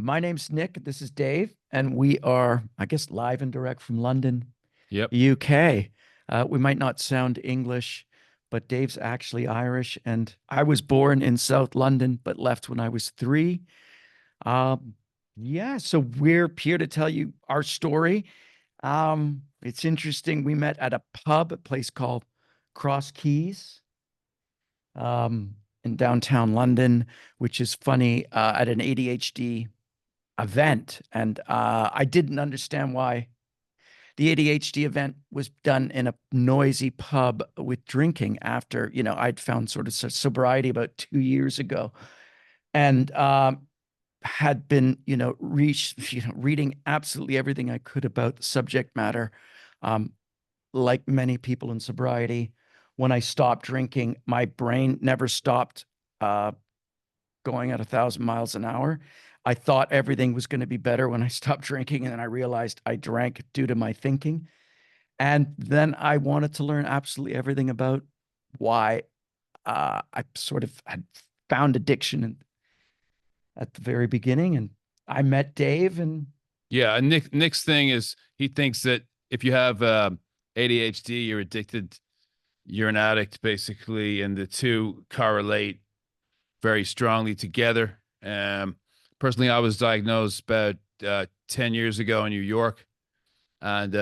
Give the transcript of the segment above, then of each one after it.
My name's Nick. This is Dave, and we are, I guess, live and direct from London, Yep. UK. We might not sound English, but Dave's actually Irish, and I was born in South London, but left when I was 3. Um, yeah, so we're here to tell you our story. It's interesting. We met at a pub, a place called Cross Keys, in downtown London, which is funny, at an ADHD event. And I didn't understand why the ADHD event was done in a noisy pub with drinking after, I'd found sort of sobriety about 2 years ago and had been, reading absolutely everything I could about the subject matter. Like many people in sobriety, when I stopped drinking, my brain never stopped uh, going at 1,000 miles an hour. I thought everything was going to be better when I stopped drinking, and then I realized I drank due to my thinking. And then I wanted to learn absolutely everything about why I sort of had found addiction at the very beginning. And I met Dave, and Yeah. And Nick's thing is he thinks that if you have ADHD, you're addicted, you're an addict, basically, and the two correlate very strongly together. Personally, I was diagnosed about 10 years ago in New York, and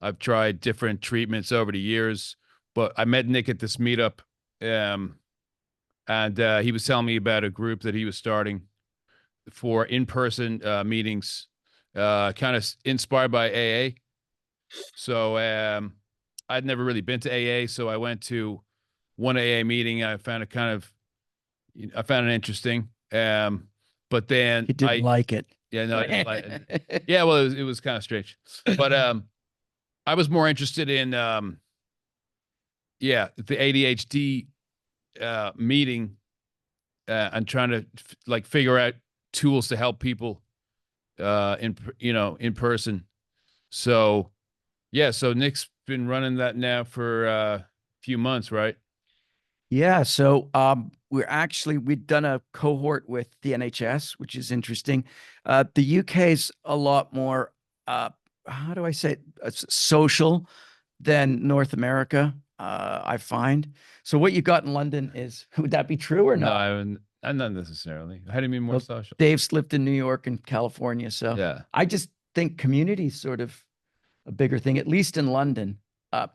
I've tried different treatments over the years. But I met Nick at this meetup, and he was telling me about a group that he was starting for in-person meetings, kind of inspired by AA. So I'd never really been to AA, so I went to one AA meeting. I found it interesting. But then you didn't like it. yeah, no, I didn't like it. Yeah, well, it was kind of strange. But I was more interested in the ADHD meeting, and trying to figure out tools to help people in person. So yeah, so Nick's been running that now for a few months, right? Yeah, so we'd done a cohort with the NHS, which is interesting. The UK's a lot more how do I say it? Social than North America, I find. So what you got in London is, would that be true or No, not? I haven't. Not necessarily. How do you mean more Well, social? Dave's lived in New York and California, so Yeah. I just think community is sort of a bigger thing, at least in London.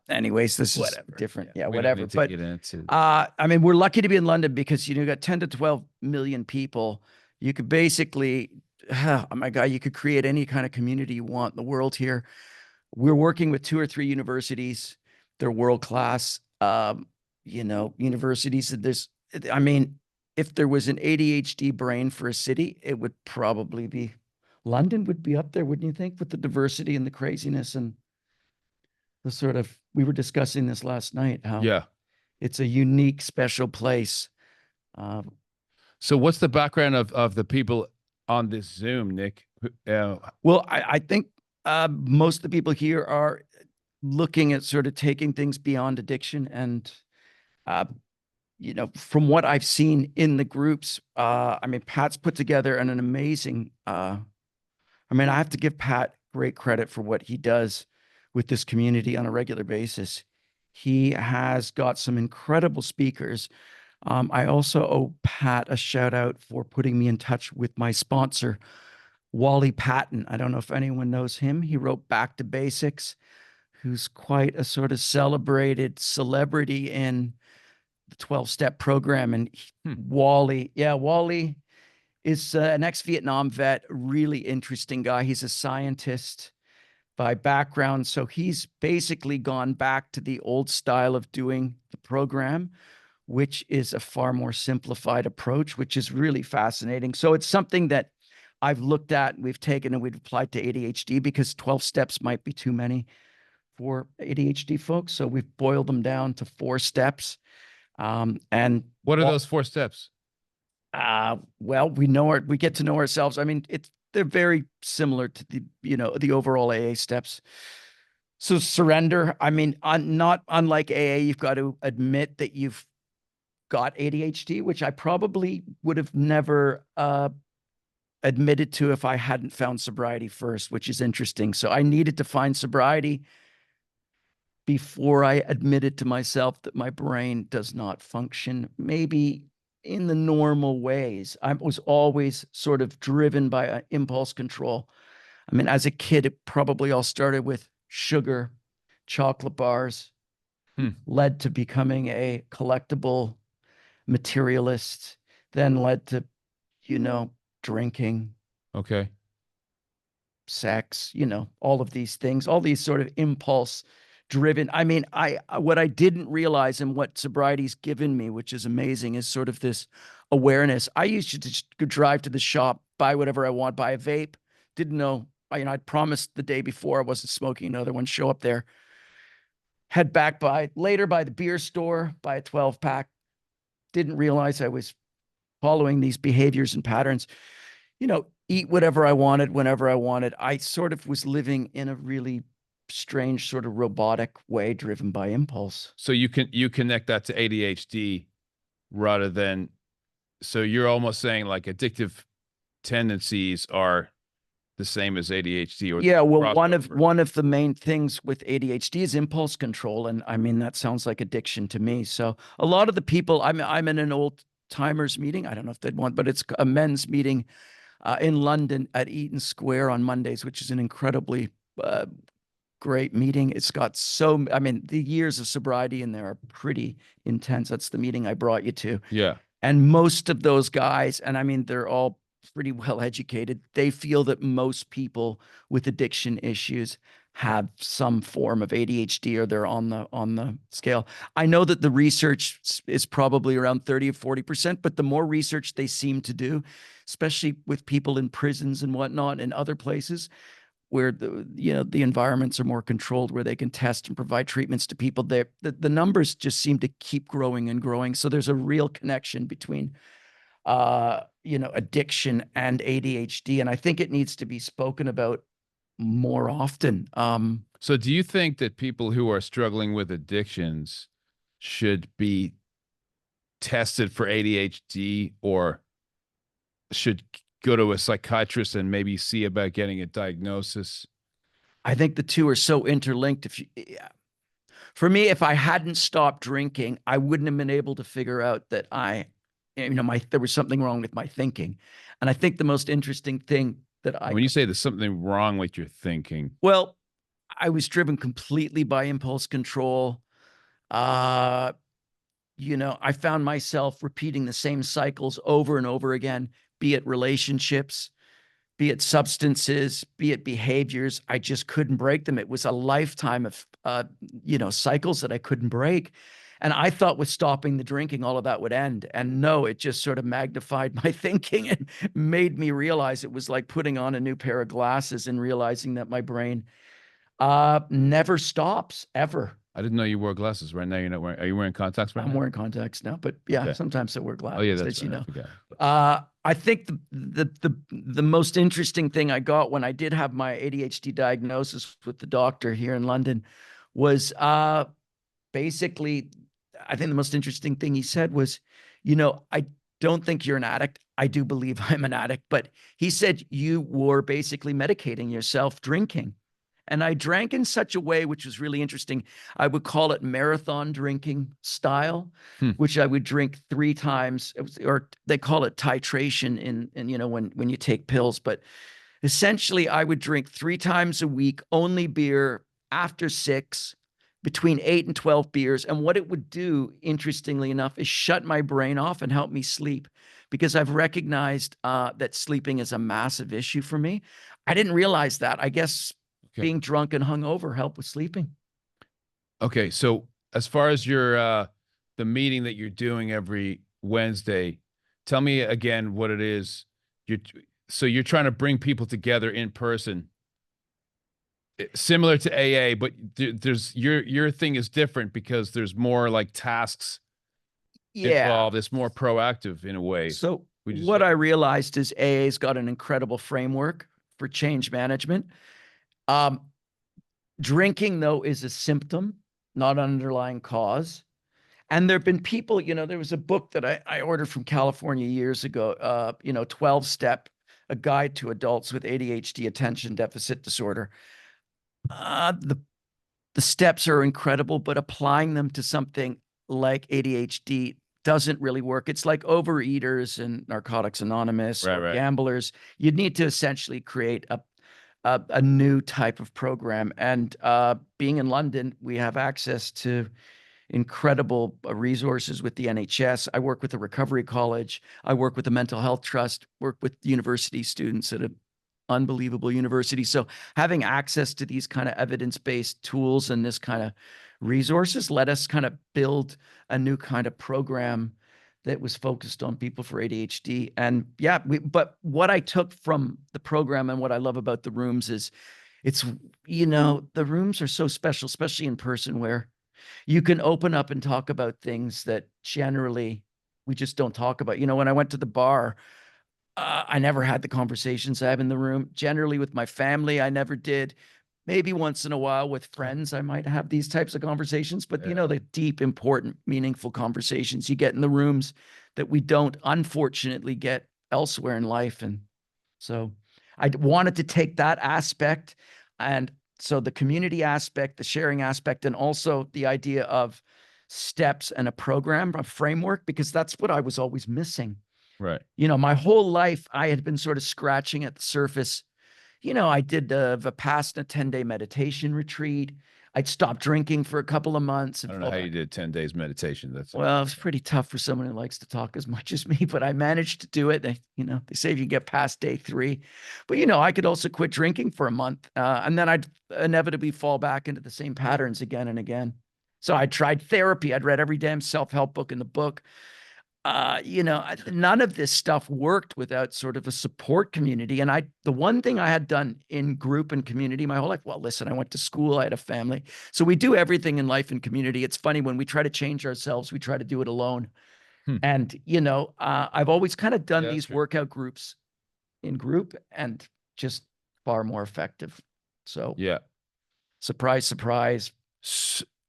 Anyways, this is Whatever. different. Yeah, We don't whatever. need to But get into. I mean, we're lucky to be in London because you got 10 to 12 million people. You could basically, oh my God, you could create any kind of community you want in the world here. We're working with 2 or 3 universities. They're world class, universities. I mean, if there was an ADHD brain for a city, it would probably be London would be up there, wouldn't you think, with the diversity and the craziness and the sort of, we were discussing this last night, how Yeah. it's a unique, special place. Uh, So what's the background of the people on this Zoom, Nick? well, I think most of the people here are looking at sort of taking things beyond addiction. And, from what I've seen in the groups, I mean, Pat's put together an amazing, I have to give Pat great credit for what he does with this community on a regular basis. He has got some incredible speakers. I also owe Pat a shout out for putting me in touch with my sponsor, Wally Patton. I don't know if anyone knows him. He wrote Back to Basics, who's quite a sort of celebrated celebrity in the 12-step program. And Wally is an ex-Vietnam vet, really interesting guy. He's a scientist by background. So he's basically gone back to the old style of doing the program, which is a far more simplified approach, which is really fascinating. So it's something that I've looked at, we've taken and we've applied to ADHD because 12 steps might be too many for ADHD folks. So we've boiled them down to 4 steps. And What are those 4 steps? well, we get to know ourselves. I mean, they're very similar to the overall AA steps. So surrender. I mean, not unlike AA, you've got to admit that you've got ADHD, which I probably would have never admitted to if I hadn't found sobriety first, which is interesting. So I needed to find sobriety before I admitted to myself that my brain does not function maybe in the normal ways. I was always sort of driven by impulse control. I mean, as a kid, it probably all started with sugar, chocolate bars, led to becoming a collectible materialist, then led to, drinking, Okay. sex, all of these things, all these sort of impulse driven. I mean, what I didn't realize and what sobriety's given me, which is amazing, is sort of this awareness. I used to just go drive to the shop, buy whatever I want, buy a vape. Didn't know, I'd promised the day before I wasn't smoking another one, show up there, head back by the beer store, buy a 12 pack. Didn't realize I was following these behaviors and patterns, eat whatever I wanted, whenever I wanted. I sort of was living in a really strange sort of robotic way driven by impulse. So you connect that to ADHD rather than, so you're almost saying like addictive tendencies are the same as ADHD, or yeah, well, one of the main things with ADHD is impulse control, and I mean that sounds like addiction to me. So a lot of the people, I'm in an old timers meeting. I don't know if they'd want, but it's a men's meeting in London at Eaton Square on Mondays, which is an incredibly great meeting. It's got the years of sobriety in there are pretty intense. That's the meeting I brought you to. Yeah. And most of those guys, and I mean, they're all pretty well educated. They feel that most people with addiction issues have some form of ADHD, or they're on the scale. I know that the research is probably around 30 or 40%, but the more research they seem to do, especially with people in prisons and whatnot and other places where the environments are more controlled, where they can test and provide treatments to people, the numbers just seem to keep growing and growing. So there's a real connection between addiction and ADHD. And I think it needs to be spoken about more often. So do you think that people who are struggling with addictions should be tested for ADHD, or should go to a psychiatrist and maybe see about getting a diagnosis? I think the two are so interlinked. For me, if I hadn't stopped drinking, I wouldn't have been able to figure out that there was something wrong with my thinking. And I think the most interesting thing when you say there's something wrong with your thinking, well, I was driven completely by impulse control. I found myself repeating the same cycles over and over again, be it relationships, be it substances, be it behaviors. I just couldn't break them. It was a lifetime of, cycles that I couldn't break. And I thought with stopping the drinking, all of that would end. And no, it just sort of magnified my thinking and made me realize it was like putting on a new pair of glasses and realizing that my brain never stops, ever. I didn't know you wore glasses. Right now, you're not wearing. Are you wearing contacts right now? I'm wearing contacts now, but yeah, Okay. sometimes I wear glasses. Oh yeah, that's as you know. I I think the most interesting thing I got when I did have my ADHD diagnosis with the doctor here in London was basically, I think the most interesting thing he said was, I don't think you're an addict. I do believe I'm an addict, but he said you were basically medicating yourself drinking. And I drank in such a way, which was really interesting. I would call it marathon drinking style, which I would drink 3 times, or they call it titration in when you take pills. But essentially, I would drink 3 times a week, only beer after 6, between 8 and 12 beers. And what it would do, interestingly enough, is shut my brain off and help me sleep, because I've recognized that sleeping is a massive issue for me. I didn't realize that. I guess being drunk and hungover help with sleeping. Okay, so as far as your the meeting that you're doing every Wednesday, tell me again what it is. You're trying to bring people together in person, similar to AA, but there's your thing is different because there's more like tasks involved. It's more proactive in a way. So what I realized is AA's got an incredible framework for change management. Drinking, though, is a symptom, not an underlying cause. And there have been people, there was a book that I ordered from California years ago, 12-step A Guide to Adults with ADHD Attention Deficit Disorder. The steps are incredible, but applying them to something like ADHD doesn't really work. It's like Overeaters and Narcotics Anonymous Right, or right. gamblers. You'd need to essentially create a new type of program. And being in London, we have access to incredible resources with the NHS. I work with a recovery college. I work with the mental health trust, work with university students at an unbelievable university. So having access to these kind of evidence-based tools and this kind of resources let us kind of build a new kind of program that was focused on people for ADHD. And yeah, but what I took from the program and what I love about the rooms is it's, the rooms are so special, especially in person, where you can open up and talk about things that generally we just don't talk about. When I went to the bar, I never had the conversations I have in the room. Generally, with my family, I never did. Maybe once in a while with friends, I might have these types of conversations. But, Yeah. the deep, important, meaningful conversations you get in the rooms that we don't, unfortunately, get elsewhere in life. And so I wanted to take that aspect. And so the community aspect, the sharing aspect, and also the idea of steps and a program, a framework, because that's what I was always missing. Right. My whole life, I had been sort of scratching at the surface. I did the Vipassana 10-day meditation retreat. I'd stopped drinking for a couple of months I and don't know fell how back. you did 10 days meditation. That's Well, it's pretty tough for someone who likes to talk as much as me, but I managed to do it. They say if you get past day 3, but I could also quit drinking for a month, and then I'd inevitably fall back into the same patterns again and again. So I tried therapy. I'd read every damn self-help book in the book. None of this stuff worked without sort of a support community. And the one thing I had done in group and community my whole life, well, listen, I went to school, I had a family. So we do everything in life in community. It's funny when we try to change ourselves, we try to do it alone. Hmm. And, I've always kind of done Yeah, that's these true. workout groups in group and just far more effective. So Yeah. surprise, surprise.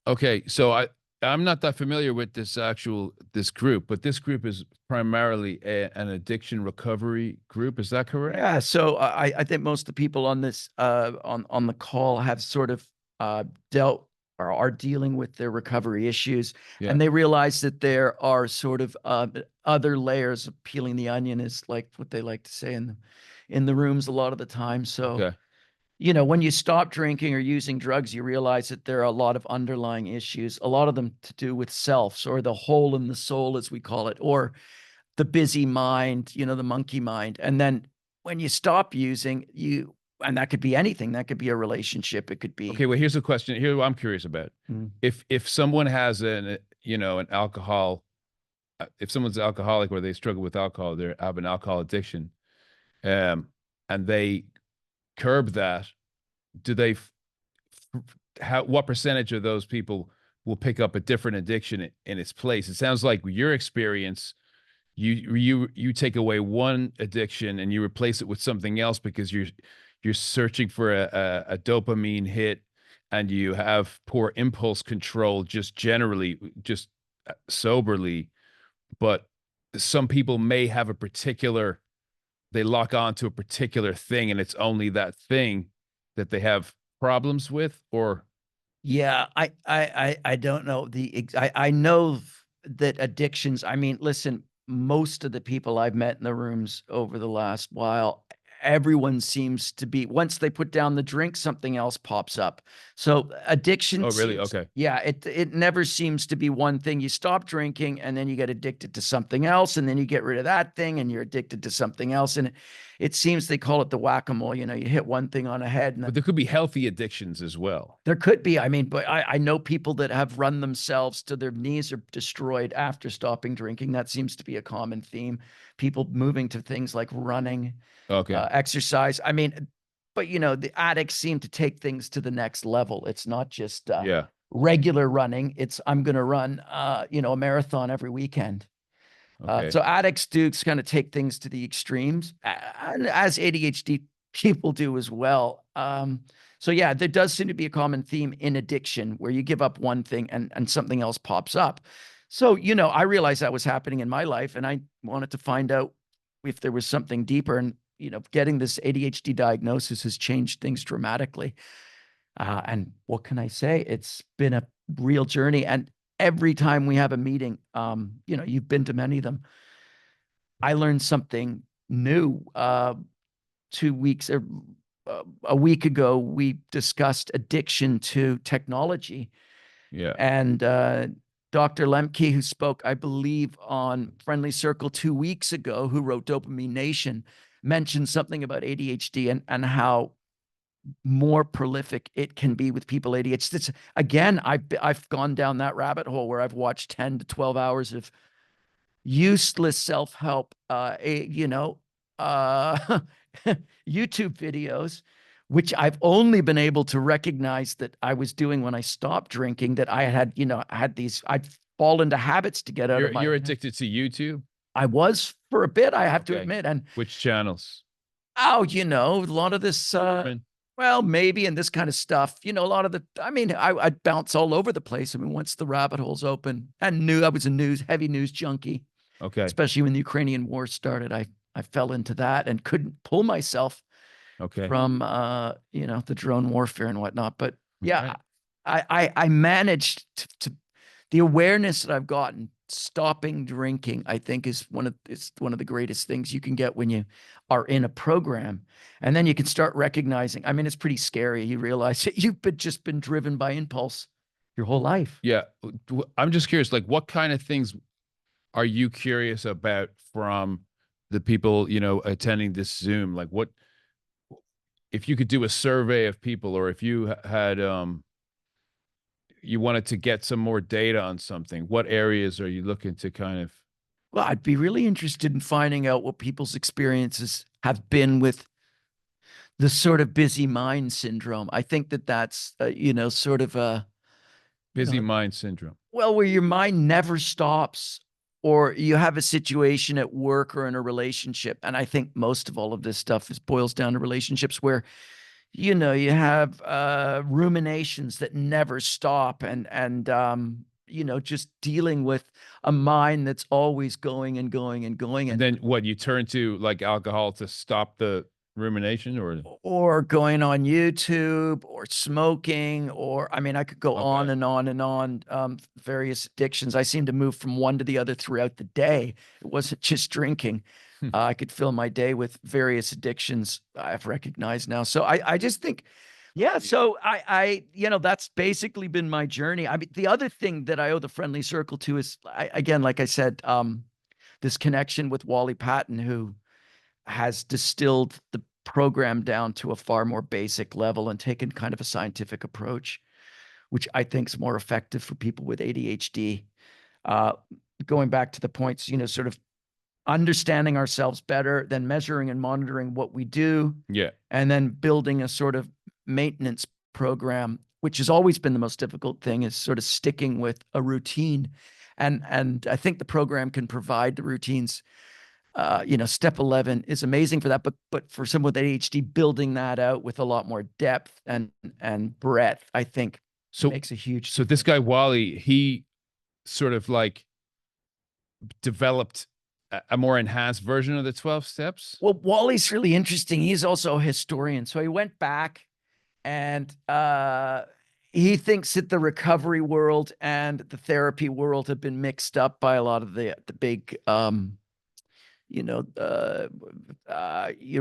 Okay, so I'm not that familiar with this group, but this group is primarily an addiction recovery group. Is that correct? Yeah, so I think most of the people on this on the call have sort of dealt or are dealing with their recovery issues, Yeah. and they realize that there are sort of other layers of peeling the onion, is like what they like to say in the rooms a lot of the time. So Okay. when you stop drinking or using drugs, you realize that there are a lot of underlying issues, a lot of them to do with selves or the hole in the soul, as we call it, or the busy mind, the monkey mind. And then when you stop using, and that could be anything, that could be a relationship, it could be. Okay, well, here's a question. Here's what I'm curious about. Mm. If someone has an alcohol, if someone's alcoholic or they struggle with alcohol, they have an alcohol addiction, and they curb that, do they what percentage of those people will pick up a different addiction in its place? It sounds like your experience, you take away one addiction and you replace it with something else because you're searching for a dopamine hit, and you have poor impulse control just generally, just soberly. But some people may have they lock on to a particular thing, and it's only that thing that they have problems with. Or Yeah, I don't know I know that addictions, I mean, listen, most of the people I've met in the rooms over the last while, everyone seems to be, once they put down the drink, something else pops up. So addiction oh, really? seems, Okay. yeah, it never seems to be one thing. You stop drinking and then you get addicted to something else, and then you get rid of that thing and you're addicted to something else. And it seems they call it the whack-a-mole. You hit one thing on a head and But then there could be healthy addictions as well. there could be. I mean, but I know people that have run themselves to their knees are destroyed after stopping drinking. That seems to be a common theme. People moving to things like running, Okay. exercise. I mean, but the addicts seem to take things to the next level. It's not just Yeah. regular running. It's I'm going to run, a marathon every weekend. Okay. So addicts do kind of take things to the extremes, as ADHD people do as well. So yeah, there does seem to be a common theme in addiction where you give up one thing and something else pops up. So, I realized that was happening in my life, and I wanted to find out if there was something deeper. And, getting this ADHD diagnosis has changed things dramatically. And what can I say? It's been a real journey. And every time we have a meeting, you've been to many of them, I learned something new. 2 weeks or a week ago, we discussed addiction to technology. Yeah. And Dr. Lemke, who spoke, I believe, on Friendly Circle 2 weeks ago, who wrote Dopamine Nation, mentioned something about ADHD and how more prolific it can be with people ADHD. Again, I've gone down that rabbit hole where I've watched 10 to 12 hours of useless self-help, uh, YouTube videos, which I've only been able to recognize that I was doing when I stopped drinking, that I had these, I'd fall into habits to get out of my. You're addicted to YouTube? I was for a bit, I have to Okay. admit. And Which channels? a lot of this, well, maybe, and this kind of stuff, a lot of the, I'd bounce all over the place. Once the rabbit hole's open, and I was a heavy news junkie. Okay. Especially when the Ukrainian war started, I fell into that and couldn't pull myself Okay. from, the drone warfare and whatnot. But yeah, Right. I managed to the awareness that I've gotten stopping drinking, I think is one of the greatest things you can get when you are in a program. And then you can start recognizing, it's pretty scary. You realize that you've just been driven by impulse your whole life. Yeah. I'm just curious, like, what kind of things are you curious about from the people, attending this Zoom? Like, what, if you could do a survey of people, or if you had, you wanted to get some more data on something, what areas are you looking to kind of? Well, I'd be really interested in finding out what people's experiences have been with the sort of busy mind syndrome. I think that's, sort of a Busy mind syndrome. well, where your mind never stops, or you have a situation at work or in a relationship. And I think most of all of this stuff boils down to relationships where, you have ruminations that never stop, and just dealing with a mind that's always going and going and going. And then what, you turn to like alcohol to stop the rumination, or going on YouTube, or smoking, or I could go on and on and on. Various addictions. I seem to move from one to the other throughout the day. It wasn't just drinking. I could fill my day with various addictions I've recognized now. So I just think, yeah. So that's basically been my journey. The other thing that I owe the Friendly Circle to is, again, like I said, this connection with Wally Patton, who has distilled the program down to a far more basic level and taken kind of a scientific approach, which I think is more effective for people with ADHD. Going back to the points, sort of understanding ourselves better, then measuring and monitoring what we do. Yeah. And then building a sort of maintenance program, which has always been the most difficult thing, is sort of sticking with a routine. And I think the program can provide the routines. Step 11 is amazing for that, but for someone with ADHD, building that out with a lot more depth and breadth, I think, makes a huge. So this guy Wally, he sort of like developed a more enhanced version of the 12 steps. Well, Wally's really interesting. He's also a historian, so he went back, and he thinks that the recovery world and the therapy world have been mixed up by a lot of the big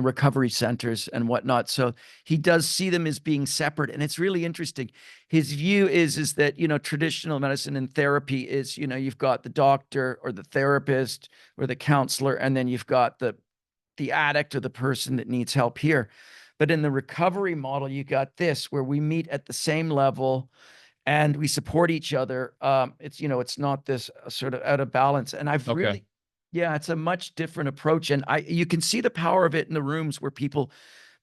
recovery centers and whatnot. So he does see them as being separate. And it's really interesting. His view is that, traditional medicine and therapy is, you've got the doctor or the therapist or the counselor, and then you've got the addict or the person that needs help here. But in the recovery model, you got this, where we meet at the same level and we support each other. It's not this sort of out of balance. And I've really, yeah, it's a much different approach. And you can see the power of it in the rooms where people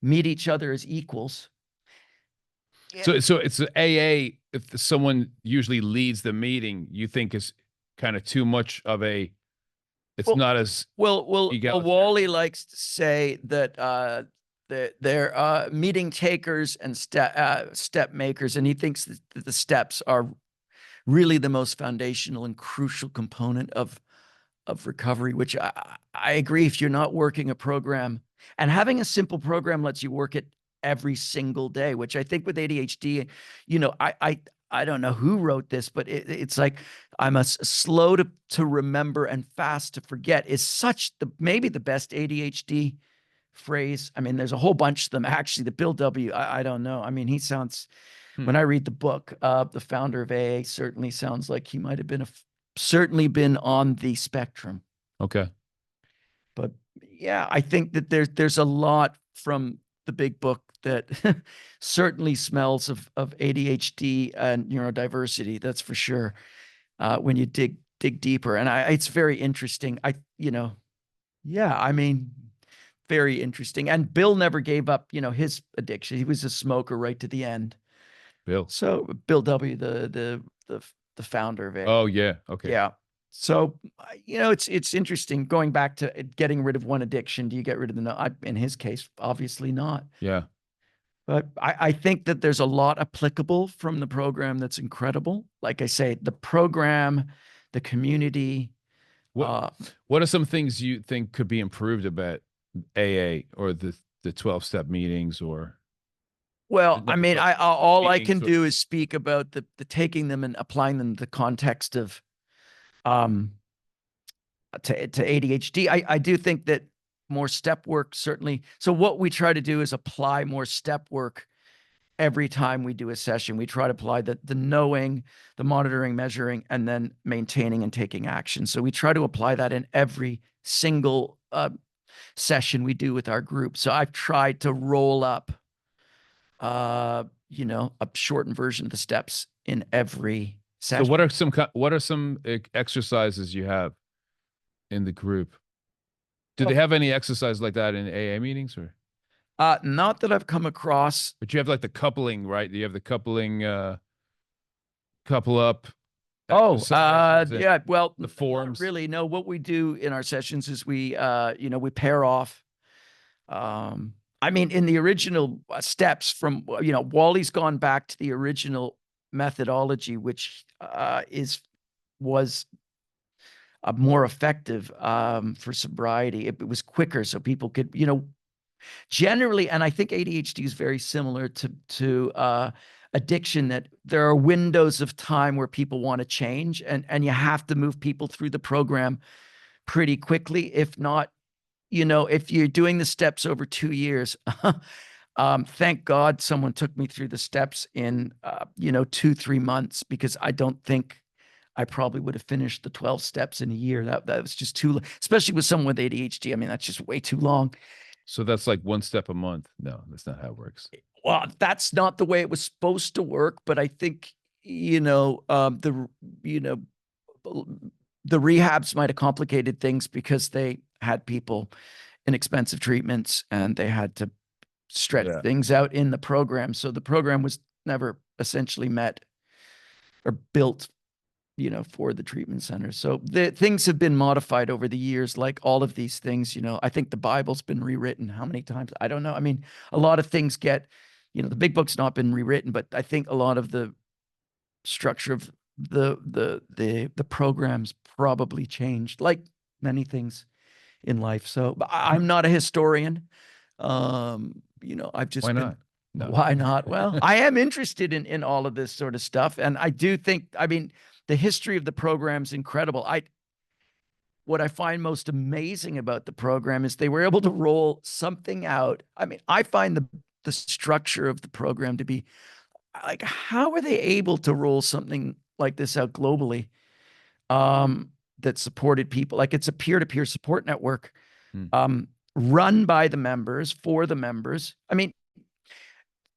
meet each other as equals. Yeah. So it's AA. If someone usually leads the meeting, you think is kind of too much of a, it's not as well. Wally likes to say that they're meeting takers and step makers. And he thinks that the steps are really the most foundational and crucial component of of recovery, which I agree. If you're not working a program, and having a simple program lets you work it every single day, which I think with ADHD, I don't know who wrote this, but it's like I'm slow to remember and fast to forget is such maybe the best ADHD phrase. I mean, there's a whole bunch of them actually. The Bill W. I don't know. I mean, he sounds when I read the book, the founder of AA certainly sounds like he might have been certainly been on the spectrum. Okay. But yeah, I think that there's a lot from the big book that certainly smells of ADHD and neurodiversity. That's for sure. When you dig deeper, and it's very interesting. Yeah, I mean, very interesting. And Bill never gave up, his addiction. He was a smoker right to the end. Bill. So Bill W, the founder of it. Oh yeah. Okay. Yeah. So it's interesting going back to getting rid of one addiction. Do you get rid of in his case, obviously not. Yeah. But I think that there's a lot applicable from the program that's incredible. Like I say, the program, the community. What are some things you think could be improved about AA or the 12-step meetings or? Well, I mean, all I can do or- is speak about the taking them and applying them to the context of to ADHD. I do think that more step work certainly. So what we try to do is apply more step work every time we do a session. We try to apply the knowing, the monitoring, measuring, and then maintaining and taking action. So we try to apply that in every single session we do with our group. So I've tried to roll up a shortened version of the steps in every session. So what are some exercises you have in the group? Do they have any exercise like that in AA meetings or? Not that I've come across. But you have like the coupling, right? You have the coupling, couple up. Oh, yeah. Well, the forms. Really, no. What we do in our sessions is we pair off. I mean, in the original steps from, Wally's gone back to the original methodology, which was more effective for sobriety. It was quicker, so people could, generally, and I think ADHD is very similar to addiction, that there are windows of time where people want to change, and you have to move people through the program pretty quickly. If not, if you're doing the steps over 2 years, thank God someone took me through the steps in 2-3 months, because I don't think I probably would have finished the 12 steps in a year. That was just too long, especially with someone with ADHD. I mean, that's just way too long. So that's like 1 step a month. No, that's not how it works. Well, that's not the way it was supposed to work, but I think, the rehabs might have complicated things because they had people in expensive treatments and they had to stretch things out in the program. So the program was never essentially met or built, for the treatment center. So the things have been modified over the years, like all of these things. I think the Bible's been rewritten how many times? I don't know. I mean, a lot of things get, the big book's not been rewritten, but I think a lot of the structure of the programs probably changed, like many things in life. So I'm not a historian. I've just Why not? No. Why not? Well, I am interested in all of this sort of stuff. And I do think, I mean, the history of the program's incredible. What I find most amazing about the program is they were able to roll something out. I mean, I find the structure of the program to be like, how are they able to roll something like this out globally, that supported people? Like, it's a peer-to-peer support network, run by the members, for the members. I mean,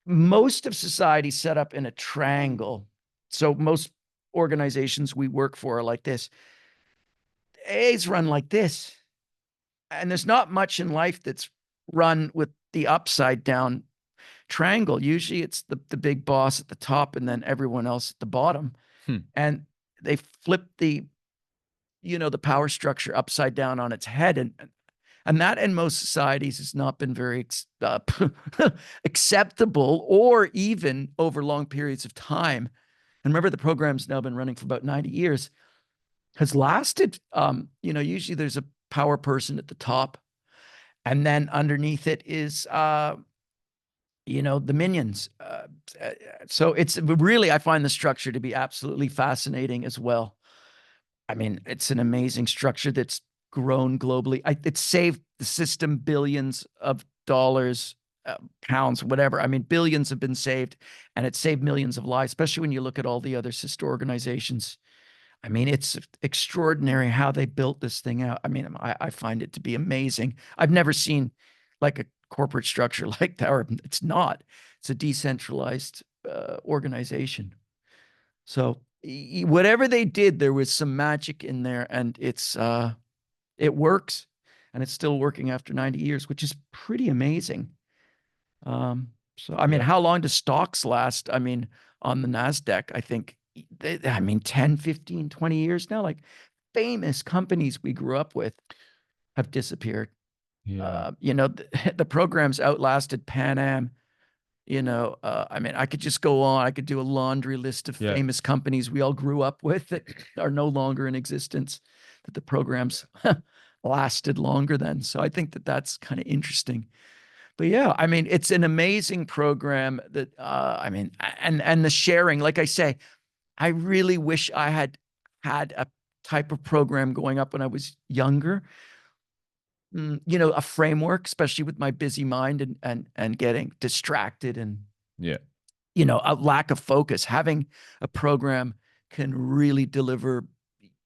most of society set up in a triangle. So most organizations we work for are like this. AA's run like this. And there's not much in life that's run with the upside down triangle. Usually it's the big boss at the top and then everyone else at the bottom. And they flip the power structure upside down on its head. And that in most societies has not been very acceptable, or even over long periods of time. And remember, the program's now been running for about 90 years. has lasted. Usually there's a power person at the top, and then underneath it is the minions. So it's really, I find the structure to be absolutely fascinating as well. I mean, it's an amazing structure that's grown globally. It saved the system billions of dollars, pounds, whatever. I mean, billions have been saved, and it saved millions of lives, especially when you look at all the other sister organizations. I mean, it's extraordinary how they built this thing out. I mean, I find it to be amazing. I've never seen like a corporate structure like that, or it's not. It's a decentralized organization. So whatever they did, there was some magic in there, and it works, and it's still working after 90 years, which is pretty amazing. So I mean, Yeah. how long do stocks last? I mean, on the NASDAQ, I think, 10, 15, 20 years now, like famous companies we grew up with have disappeared. Yeah. The programs outlasted Pan Am. I mean, I could just go on. I could do a laundry list of Yeah. famous companies we all grew up with that are no longer in existence, that the programs lasted longer than. So I think that that's kind of interesting. But yeah, I mean, it's an amazing program that, I mean, and the sharing, like I say, I really wish I had had a type of program going up when I was younger. A framework, especially with my busy mind and getting distracted and Yeah. a lack of focus. Having a program can really deliver,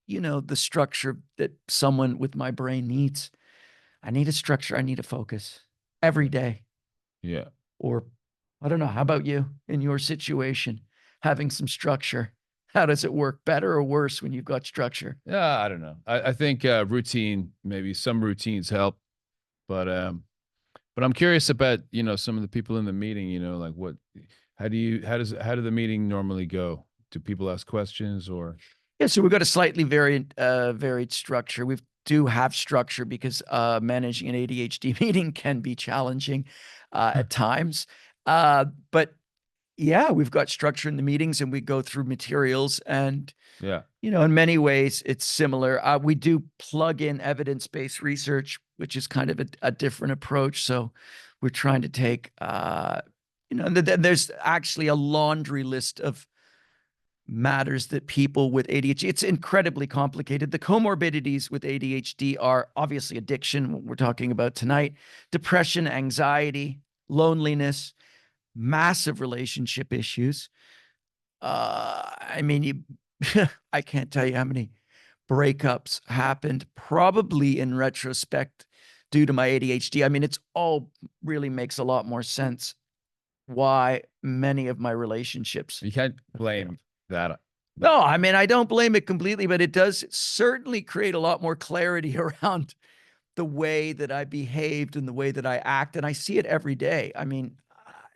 the structure that someone with my brain needs. I need a structure. I need a focus every day. Yeah. Or I don't know. How about you in your situation? Having some structure. How does it work? Better or worse when you've got structure? Yeah. I don't know. I think routine, maybe some routines help, but I'm curious about, some of the people in the meeting, like how do the meeting normally go? Do people ask questions or? Yeah, so we've got a slightly varied structure. We do have structure because managing an ADHD meeting can be challenging at times. But yeah, we've got structure in the meetings, and we go through materials, and Yeah. in many ways it's similar. We do plug in evidence-based research, which is kind of a different approach. So we're trying to take, there's actually a laundry list of matters that people with ADHD, it's incredibly complicated. The comorbidities with ADHD are obviously addiction, what we're talking about tonight, depression, anxiety, loneliness, massive relationship issues. I mean, I can't tell you how many breakups happened, probably in retrospect, due to my ADHD. I mean, it's all really makes a lot more sense why many of my relationships. You can't blame that. No, I mean, I don't blame it completely, but it does certainly create a lot more clarity around the way that I behaved and the way that I act. And I see it every day. I mean,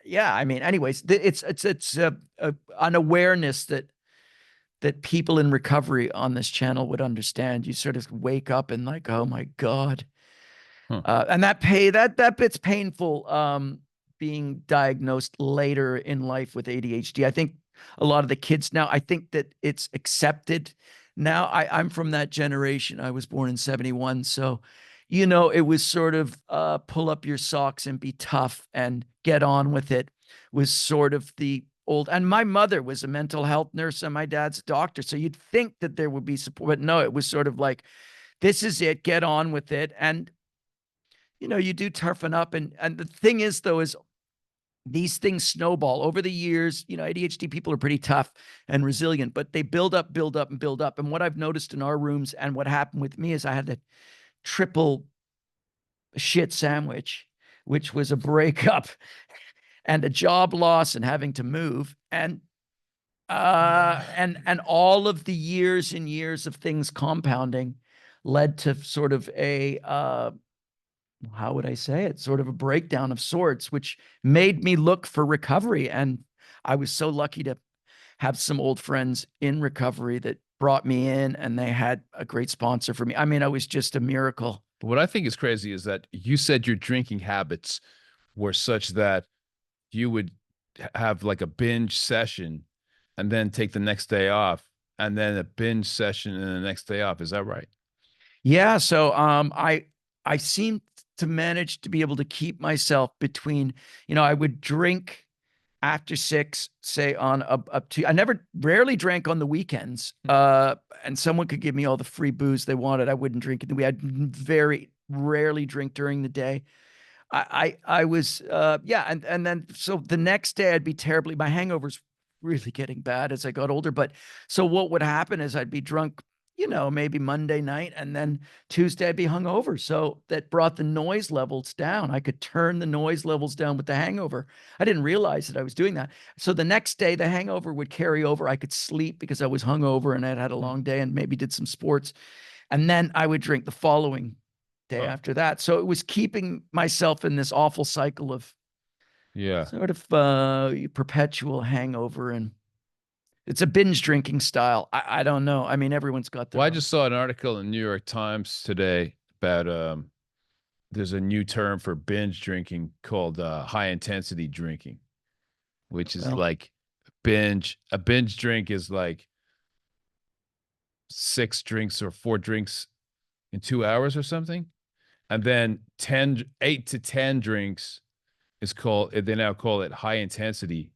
yeah, I mean, anyways, it's an awareness that people in recovery on this channel would understand. You sort of wake up and like, oh my God. Huh. And that bit's painful, being diagnosed later in life with ADHD. I think a lot of the kids now, I think that it's accepted now. I'm from that generation. I was born in 71. So, it was sort of pull up your socks and be tough and get on with it was sort of the old. And my mother was a mental health nurse and my dad's a doctor. So you'd think that there would be support, but no, it was sort of like, this is it, get on with it. And you do toughen up. And the thing is, though, is these things snowball over the years. ADHD people are pretty tough and resilient, but they build up, build up, and build up. And what I've noticed in our rooms and what happened with me is I had that triple shit sandwich, which was a breakup and a job loss and having to move. And all of the years and years of things compounding led to sort of a how would I say it? Sort of a breakdown of sorts, which made me look for recovery. And I was so lucky to have some old friends in recovery that brought me in, and they had a great sponsor for me. I mean, it was just a miracle. But what I think is crazy is that you said your drinking habits were such that you would have like a binge session and then take the next day off and then a binge session and the next day off. Is that right? Yeah. So I seem to manage to be able to keep myself between, I would drink after 6, say on up to, I never rarely drank on the weekends. And someone could give me all the free booze they wanted. I wouldn't drink it. We had very rarely drink during the day. I was yeah, and then so the next day I'd be terribly, my hangovers really getting bad as I got older. But so what would happen is I'd be drunk, maybe Monday night, and then Tuesday I'd be hungover. So that brought the noise levels down. I could turn the noise levels down with the hangover. I didn't realize that I was doing that. So the next day the hangover would carry over. I could sleep because I was hungover and I'd had a long day and maybe did some sports. And then I would drink the following day Oh, after that. So it was keeping myself in this awful cycle of yeah. sort of perpetual hangover. And it's a binge drinking style. I don't know. I mean, everyone's got their Well, I own. just saw an article in the New York Times today about there's a new term for binge drinking called high intensity drinking, which is Well, like binge. A binge drink is like 6 drinks or 4 drinks in 2 hours or something. And then 8 to 10 drinks is called, they now call it high intensity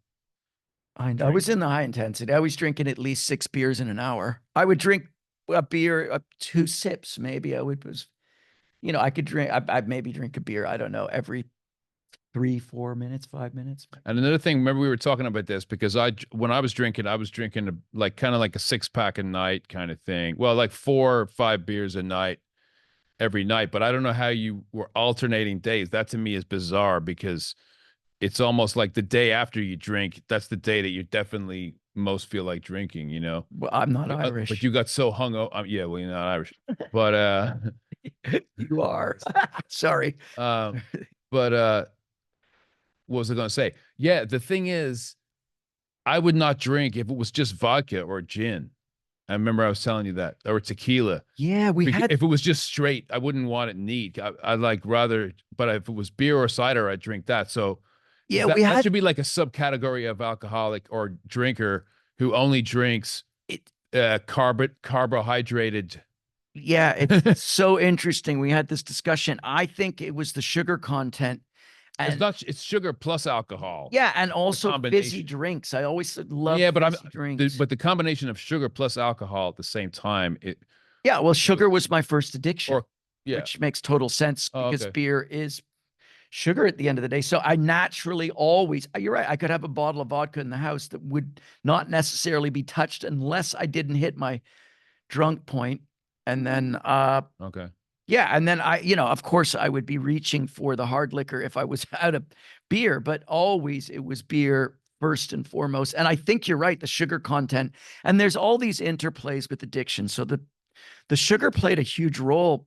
I was in drinking. the high intensity. I was drinking at least 6 beers in an hour. I would drink a beer, 2 sips, maybe. I could drink, I'd maybe drink a beer, I don't know, every 3, 4 minutes, 5 minutes. And another thing, remember we were talking about this because when I was drinking like kind of like a 6 pack a night kind of thing. Well, like 4 or 5 beers a night every night. But I don't know how you were alternating days. That to me is bizarre because it's almost like the day after you drink, that's the day that you definitely most feel like drinking, you know? Well, I'm not But Irish. you got so hung up. Yeah, well, you're not Irish. But You are. Sorry. um, but what was I going to say? Yeah, the thing is, I would not drink if it was just vodka or gin. I remember I was telling you that, or tequila. Yeah, we had, If it was just straight, I wouldn't want it neat. I like rather, but if it was beer or cider, I'd drink that. So yeah, we that had should be like a subcategory of alcoholic or drinker who only drinks it. carbohydrated. Yeah, it's so interesting. We had this discussion. I think it was the sugar content It's and not. It's sugar plus alcohol. yeah, and The also fizzy combination. drinks. I always love Yeah, but fizzy drinks. but the combination of sugar plus alcohol at the same time. Yeah, well, sugar was my first addiction, Or yeah. which makes total sense Oh, because okay. beer is sugar at the end of the day. So I naturally always, you're right, I could have a bottle of vodka in the house that would not necessarily be touched unless I didn't hit my drunk point. And then Okay. yeah, and then of course I would be reaching for the hard liquor if I was out of beer, but always it was beer first and foremost. And I think you're right, the sugar content. And there's all these interplays with addiction. So the sugar played a huge role.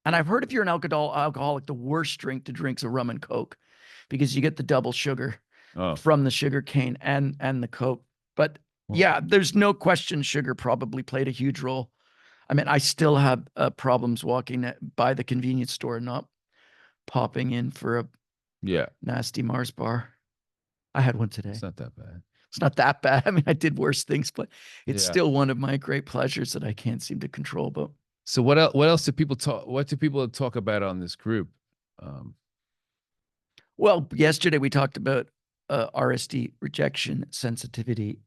And I've heard if you're an alcoholic, the worst drink to drink is a rum and coke because you get the double sugar Oh. from the sugar cane and the coke. But yeah, there's no question sugar probably played a huge role. I mean, I still have problems walking by the convenience store and not popping in for a Yeah. nasty Mars bar. I had one today. It's not that bad. It's not that bad. I mean, I did worse things, but it's Yeah. still one of my great pleasures that I can't seem to control. But So what else? What else do people talk? What do people talk about on this group? Um, well, yesterday we talked about RSD, rejection sensitivity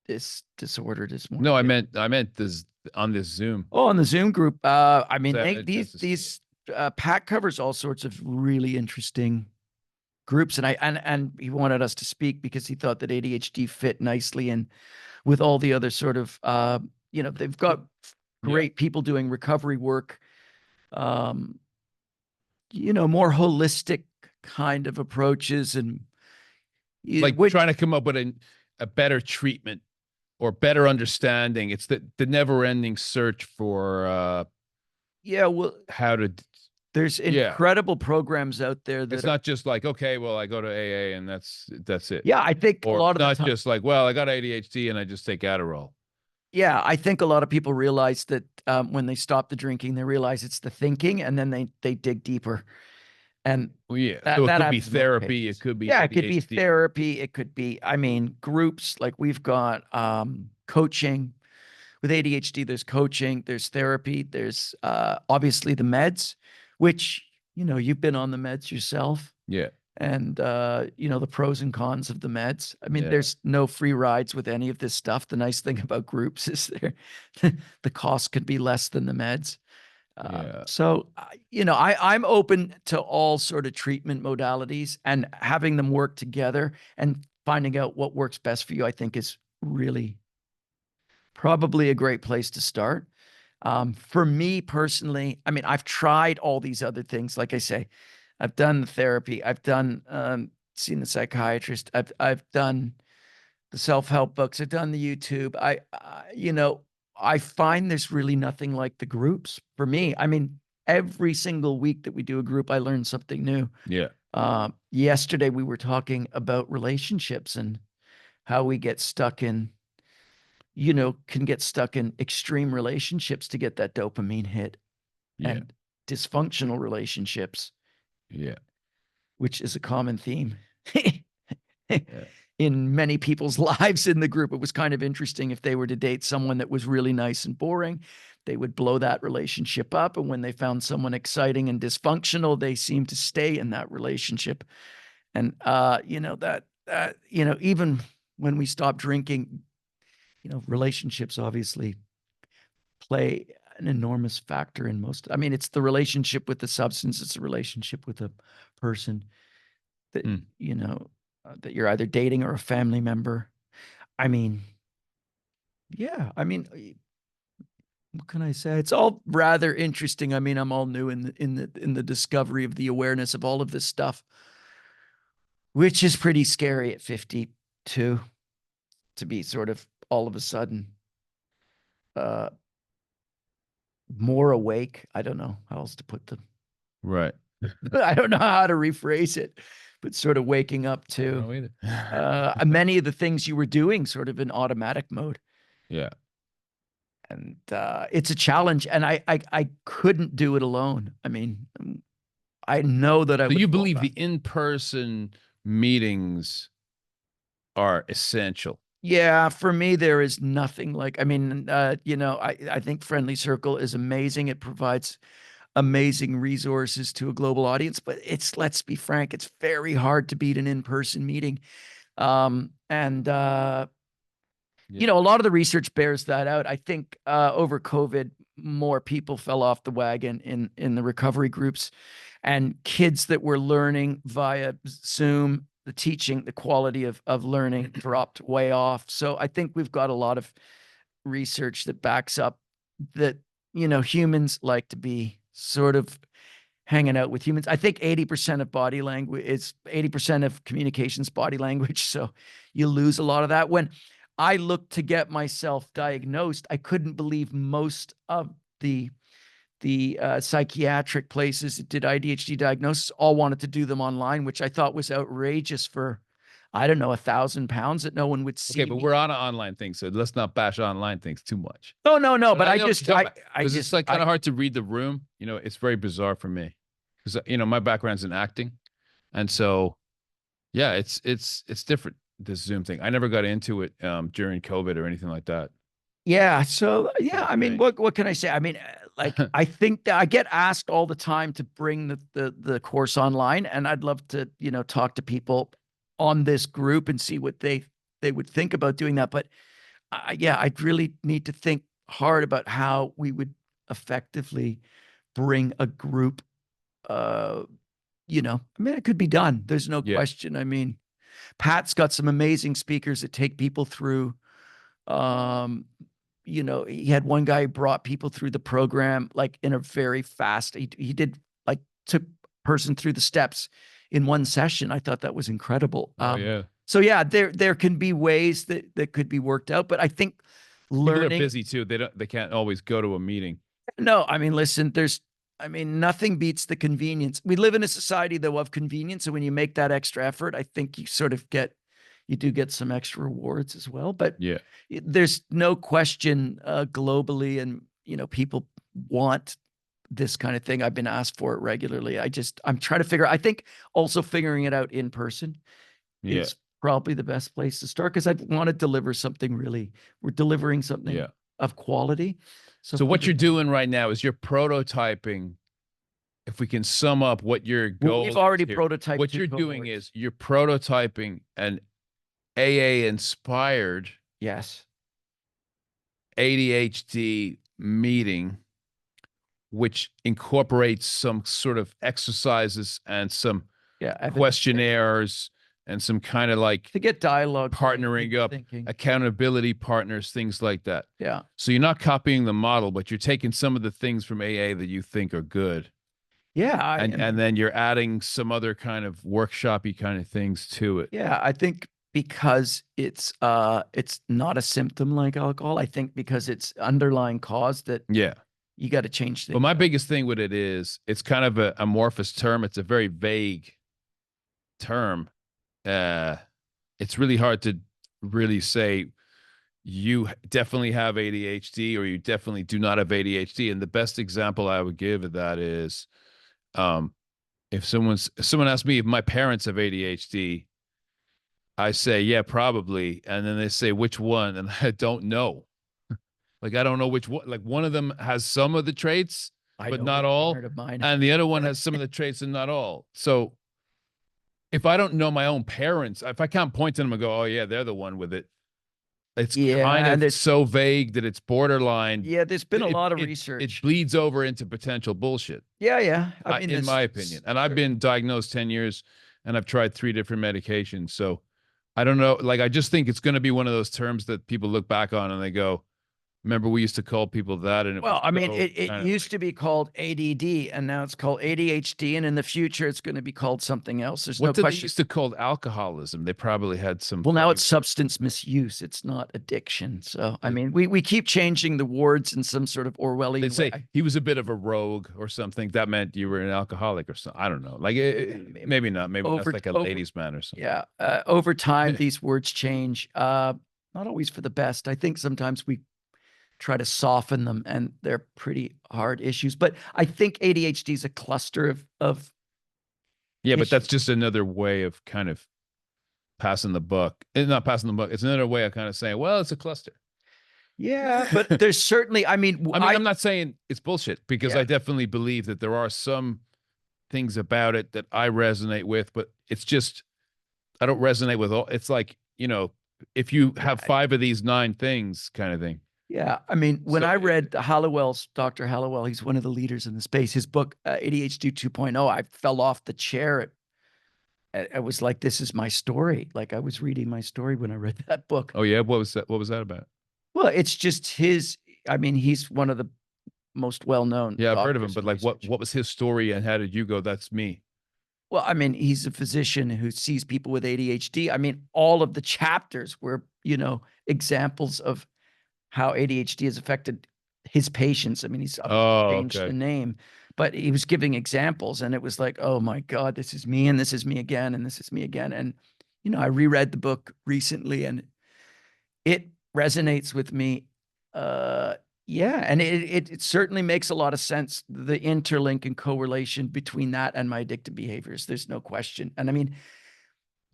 this disorder this morning. no, I meant this on this Zoom. Oh, on the Zoom group. I mean, These. Pat covers all sorts of really interesting groups, and and he wanted us to speak because he thought that ADHD fit nicely in with all the other sort of they've got great people doing recovery work, more holistic kind of approaches and Like trying to come up with a better treatment or better understanding. It's the never ending search for yeah, well, how to. there's Yeah. incredible programs out there that It's not just like, okay, well, I go to AA and that's it. yeah, I think a Or lot of the not time, just like, well, I got ADHD and I just take Adderall. yeah, I think a lot of people realize that when they stop the drinking, they realize it's the thinking, and then they dig deeper, and Well, yeah. that So it that could be happens in most therapy. It cases. could be Yeah, it could be ADHD. therapy. It could be, I mean, groups like we've got. coaching. With ADHD, there's coaching, there's therapy, there's obviously the meds, which, you've been on the meds yourself. Yeah. And, the pros and cons of the meds. I mean, Yeah. there's no free rides with any of this stuff. The nice thing about groups is the cost could be less than the meds. Yeah. So, I'm open to all sort of treatment modalities, and having them work together and finding out what works best for you, I think, is really probably a great place to start. For me personally, I mean, I've tried all these other things. Like I say, I've done the therapy. I've done seen the psychiatrist. I've done the self-help books. I've done the YouTube. I find there's really nothing like the groups for me. I mean, every single week that we do a group, I learn something new. Yeah. Yesterday we were talking about relationships and how we get stuck in, can get stuck in extreme relationships to get that dopamine hit, Yeah. and dysfunctional relationships, Yeah. which is a common theme Yeah. in many people's lives in the group. It was kind of interesting. If they were to date someone that was really nice and boring, they would blow that relationship up. And when they found someone exciting and dysfunctional, they seemed to stay in that relationship. And, even when we stopped drinking, relationships obviously play an enormous factor in most. I mean, it's the relationship with the substance. It's a relationship with a person that, that you're either dating or a family member. I mean, yeah, I mean, what can I say? It's all rather interesting. I mean, I'm all new in the discovery of the awareness of all of this stuff, which is pretty scary at 52, to be sort of all of a sudden more awake. I don't know how else to put them. Right. I don't know how to rephrase it, but sort of waking up to many of the things you were doing sort of in automatic mode. Yeah. And it's a challenge, and I couldn't do it alone. I mean, I know that I So would you fall believe back. the in-person meetings are essential? Yeah, for me, there is nothing like, I mean, I think Friendly Circle is amazing. It provides amazing resources to a global audience, but let's be frank, it's very hard to beat an in-person meeting. And Yeah. a lot of the research bears that out. I think over COVID, more people fell off the wagon in the recovery groups, and kids that were learning via Zoom, the teaching, the quality of learning dropped way off. So I think we've got a lot of research that backs up that, humans like to be sort of hanging out with humans. I think 80% of body language is 80% of communications body language. So you lose a lot of that. When I looked to get myself diagnosed, I couldn't believe most of the psychiatric places that did ADHD diagnosis all wanted to do them online, which I thought was outrageous for, I don't know, £1,000 that no one would see. Okay, but we're on an online thing, so let's not bash online things too much. Oh, no. But I know just, what you're talking I about, 'cause just, it's like kind of hard to read the room. It's very bizarre for me because my background's in acting, and so yeah, it's different. This Zoom thing, I never got into it during COVID or anything like that. yeah. So yeah, I mean, Okay. what can I say? I mean, like, I think that I get asked all the time to bring the course online, and I'd love to, talk to people on this group and see what they would think about doing that. But yeah, I'd really need to think hard about how we would effectively bring a group. I mean, it could be done. There's no Yeah. question. I mean, Pat's got some amazing speakers that take people through. He had one guy who brought people through the program like in a very fast. He did like took person through the steps in one session. I thought that was incredible. Oh yeah. So yeah, there can be ways that could be worked out, but I think People are learning. busy too. They can't always go to a meeting. No, I mean, listen, nothing beats the convenience. We live in a society though of convenience. And when you make that extra effort, I think you do get some extra rewards as well. But Yeah. there's no question globally, and, people want this kind of thing. I've been asked for it regularly. I'm trying to I think also figuring it out in person Yeah. is probably the best place to start because I want to deliver something we're delivering something Yeah. of quality. So what people- you're doing right now is you're prototyping. If we can sum up what your well, goal we've already is here, prototyped what 2 you're doing cohorts. is you're prototyping an AA inspired Yes. ADHD meeting, which incorporates some sort of exercises and some Yeah. questionnaires and some kind of like To get dialogue going, partnering people up, thinking. accountability partners, things like that. Yeah. So you're not copying the model, but you're taking some of the things from AA that you think are good. Yeah. And then you're adding some other kind of workshopy kind of things to it. Yeah, I think because it's not a symptom like alcohol. I think because it's underlying cause that Yeah. you got to change But things. my biggest thing with it is it's kind of a amorphous term. It's a very vague term. It's really hard to really say you definitely have ADHD or you definitely do not have ADHD. And the best example I would give of that is if someone asks me if my parents have ADHD, I say, yeah, probably. And then they say, which one? And I don't know. Like, I don't know which one. Like, one of them has some of the traits, I but know not which all. parent of mine. And the other one has some of the traits and not all. So if I don't know my own parents, if I can't point to them and go, oh, yeah, they're the one with it, it's Yeah, kind and of so vague that it's borderline. yeah, there's been a lot of It research. bleeds over into potential bullshit. Yeah. I mean, In my opinion. And I've been diagnosed 10 years and I've tried 3 different medications. So I don't know. Like, I just think it's going to be one of those terms that people look back on and they go, remember we used to call people that. And well, I mean, so it used to be called ADD, and now it's called ADHD, and in the future, it's going to be called something else. There's no what did they question. used to call alcoholism? They probably had some. Well, now it's substance misuse. It's not addiction. So, I mean, we keep changing the words in some sort of Orwellian They'd say way. he was a bit of a rogue or something. That meant you were an alcoholic or something. I don't know. Like, maybe not. Maybe that's like a ladies' man or something. Yeah. Over time, these words change. Not always for the best. I think sometimes we try to soften them, and they're pretty hard issues. But I think ADHD is a cluster of yeah, but issues. that's just another way of kind of passing the buck. It's not passing the buck. It's another way of kind of saying, well, it's a cluster. Yeah, but there's certainly, I'm not saying it's bullshit because Yeah. I definitely believe that there are some things about it that I resonate with, but it's just, I don't resonate with all. It's like, if you have 5 of these 9 things kind of thing. Yeah. I mean, when So- I read Dr. Hallowell, he's one of the leaders in the space, his book, ADHD 2.0, I fell off the chair. I was like, this is my story. Like, I was reading my story when I read that book. Oh yeah. What was that? What was that about? Well, it's just he's one of the most well-known. Yeah, I've heard of him, doctors but in like what research. was his story and how did you go? That's me. Well, I mean, he's a physician who sees people with ADHD. I mean, all of the chapters were, examples of how ADHD has affected his patients. I mean, he's changed the name, but he was giving examples, and it was like, oh my God, this is me, and this is me again, and this is me again. And, I reread the book recently, and it resonates with me. Yeah, and it certainly makes a lot of sense, the interlink and correlation between that and my addictive behaviors. There's no question. And I mean,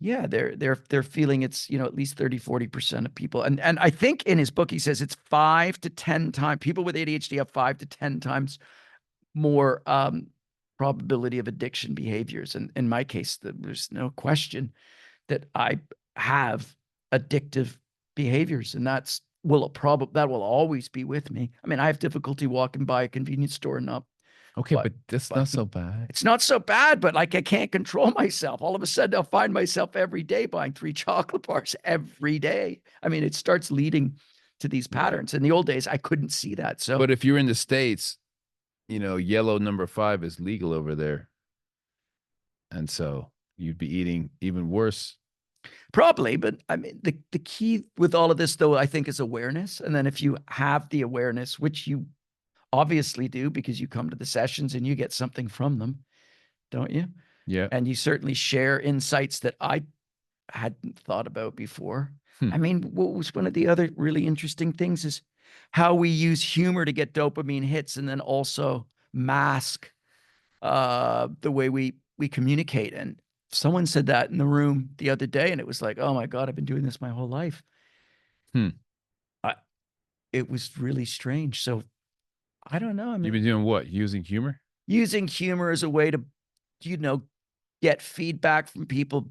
yeah, they're feeling it's, at least 30-40% of people. And I think in his book he says it's 5 to 10 times, people with ADHD have 5 to 10 times more probability of addiction behaviors. And in my case, there's no question that I have addictive behaviors, and that will always be with me. I mean, I have difficulty walking by a convenience store and not. Okay, but that's not so bad. It's not so bad, but like, I can't control myself. All of a sudden, I'll find myself every day buying 3 chocolate bars every day. I mean, it starts leading to these patterns. In the old days, I couldn't see that. So, but if you're in the States, yellow number 5 is legal over there. And so you'd be eating even worse. probably, but I mean, the key with all of this, though, I think, is awareness. And then if you have the awareness, which you obviously do because you come to the sessions and you get something from them, don't you? Yeah. And you certainly share insights that I hadn't thought about before. I mean, what was one of the other really interesting things is how we use humor to get dopamine hits and then also mask the way we communicate. And someone said that in the room the other day, and it was like, oh my God, I've been doing this my whole life. Hmm. It was really strange. So I don't know. I You've mean, been doing what? Using humor? using humor as a way to, get feedback from people,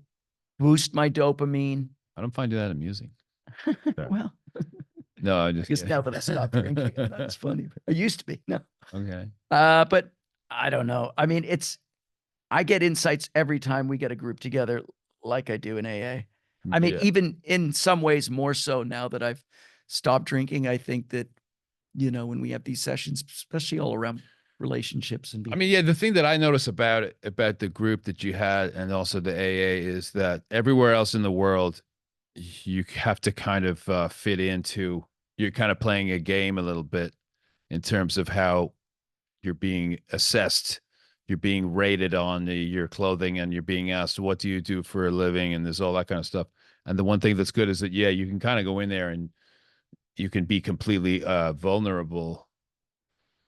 boost my dopamine. I don't find that amusing. Sorry. Well, No, I'm I just guess kidding. now that I stopped drinking, that's funny. I used to be. No. Okay. But I don't know. I mean, I get insights every time we get a group together, like I do in AA. I mean, Yeah. even in some ways more so now that I've stopped drinking. I think that, when we have these sessions, especially all around relationships and I mean, yeah, the thing that I notice about it, about the group that you had and also the AA is that everywhere else in the world, you have to kind of fit into, you're kind of playing a game a little bit in terms of how you're being assessed. You're being rated on your clothing and you're being asked, what do you do for a living? And there's all that kind of stuff. And the one thing that's good is that, yeah, you can kind of go in there and you can be completely vulnerable.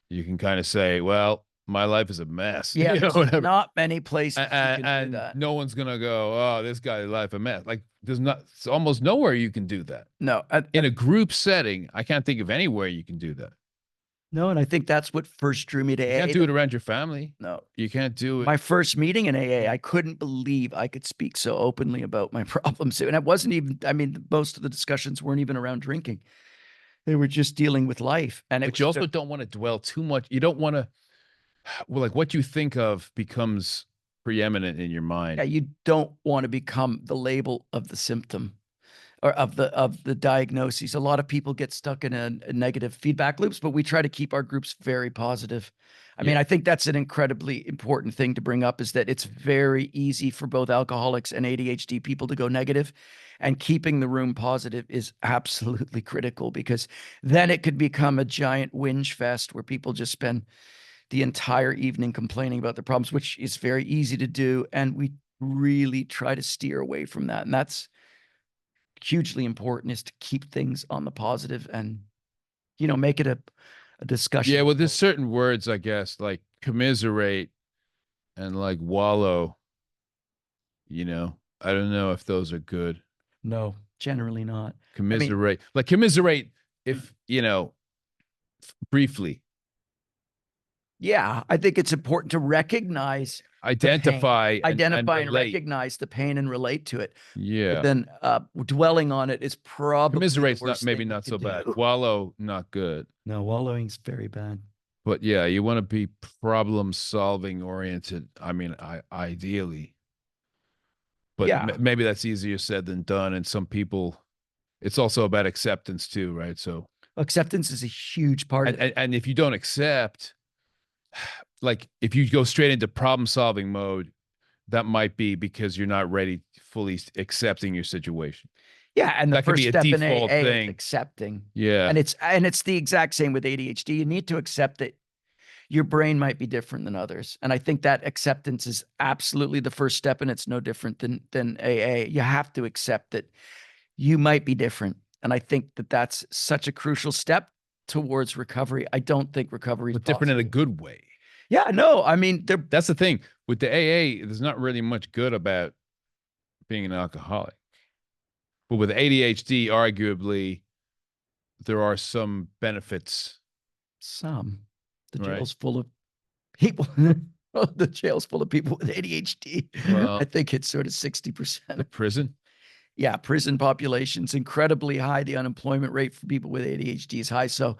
You can kind of say, well, my life is a mess, yeah, there's whatever. not many places you can do And that. no one's gonna go, oh, this guy's life a mess. Like there's not, it's almost nowhere you can do that. No, In a group setting, I can't think of anywhere you can do that. no, and I think that's what first drew me to You AA. can't do it around your family. No, You can't do it. my first meeting in AA, I couldn't believe I could speak so openly about my problems. And it wasn't even, I mean, most of the discussions weren't even around drinking. They were just dealing with life. And it But you was, also don't want to dwell too much. You don't want to, well, like what you think of becomes preeminent in your yeah, mind. you don't want to become the label of the symptom or of the diagnoses. A lot of people get stuck in a negative feedback loops, but we try to keep our groups very positive. I mean, Yeah. I think that's an incredibly important thing to bring up is that it's very easy for both alcoholics and ADHD people to go negative, and keeping the room positive is absolutely critical because then it could become a giant whinge fest where people just spend the entire evening complaining about their problems, which is very easy to do. And we really try to steer away from that. And that's hugely important, is to keep things on the positive and, make it a discussion. Yeah. Well, there's certain words, I guess, like commiserate and like wallow, I don't know if those are good. No, generally not. I mean, Commiserate, if, briefly yeah, I think it's important to recognize the pain, identify and identify and relate. recognize the pain and relate to it. But Yeah. then dwelling on it is probably the Commiserate's not, worst maybe thing we not so can bad. do. Wallow, not good. No, wallowing's very bad. But yeah, you want to be problem solving oriented. I mean, ideally, but Yeah, maybe that's easier said than done. And some people, it's also about acceptance too, right? So, acceptance is a huge part of it. and if you don't accept, like if you go straight into problem solving mode, that might be because you're not ready fully accepting your situation. Yeah, and the That could first be a step in default AA is thing. accepting. Yeah. And it's the exact same with ADHD. You need to accept that your brain might be different than others. And I think that acceptance is absolutely the first step, and it's no different than AA. You have to accept that you might be different. And I think that that's such a crucial step towards recovery. I don't think recovery is But different in a possible. good way. Yeah, no, I mean, That's the thing with the AA. There's not really much good about being an alcoholic, but with ADHD, arguably, there are some benefits, some, the right? jail's full of people. The jail's full of people with ADHD. Well, I think it's sort of the 60%. prison. Yeah, prison population's incredibly high. The unemployment rate for people with ADHD is high. So,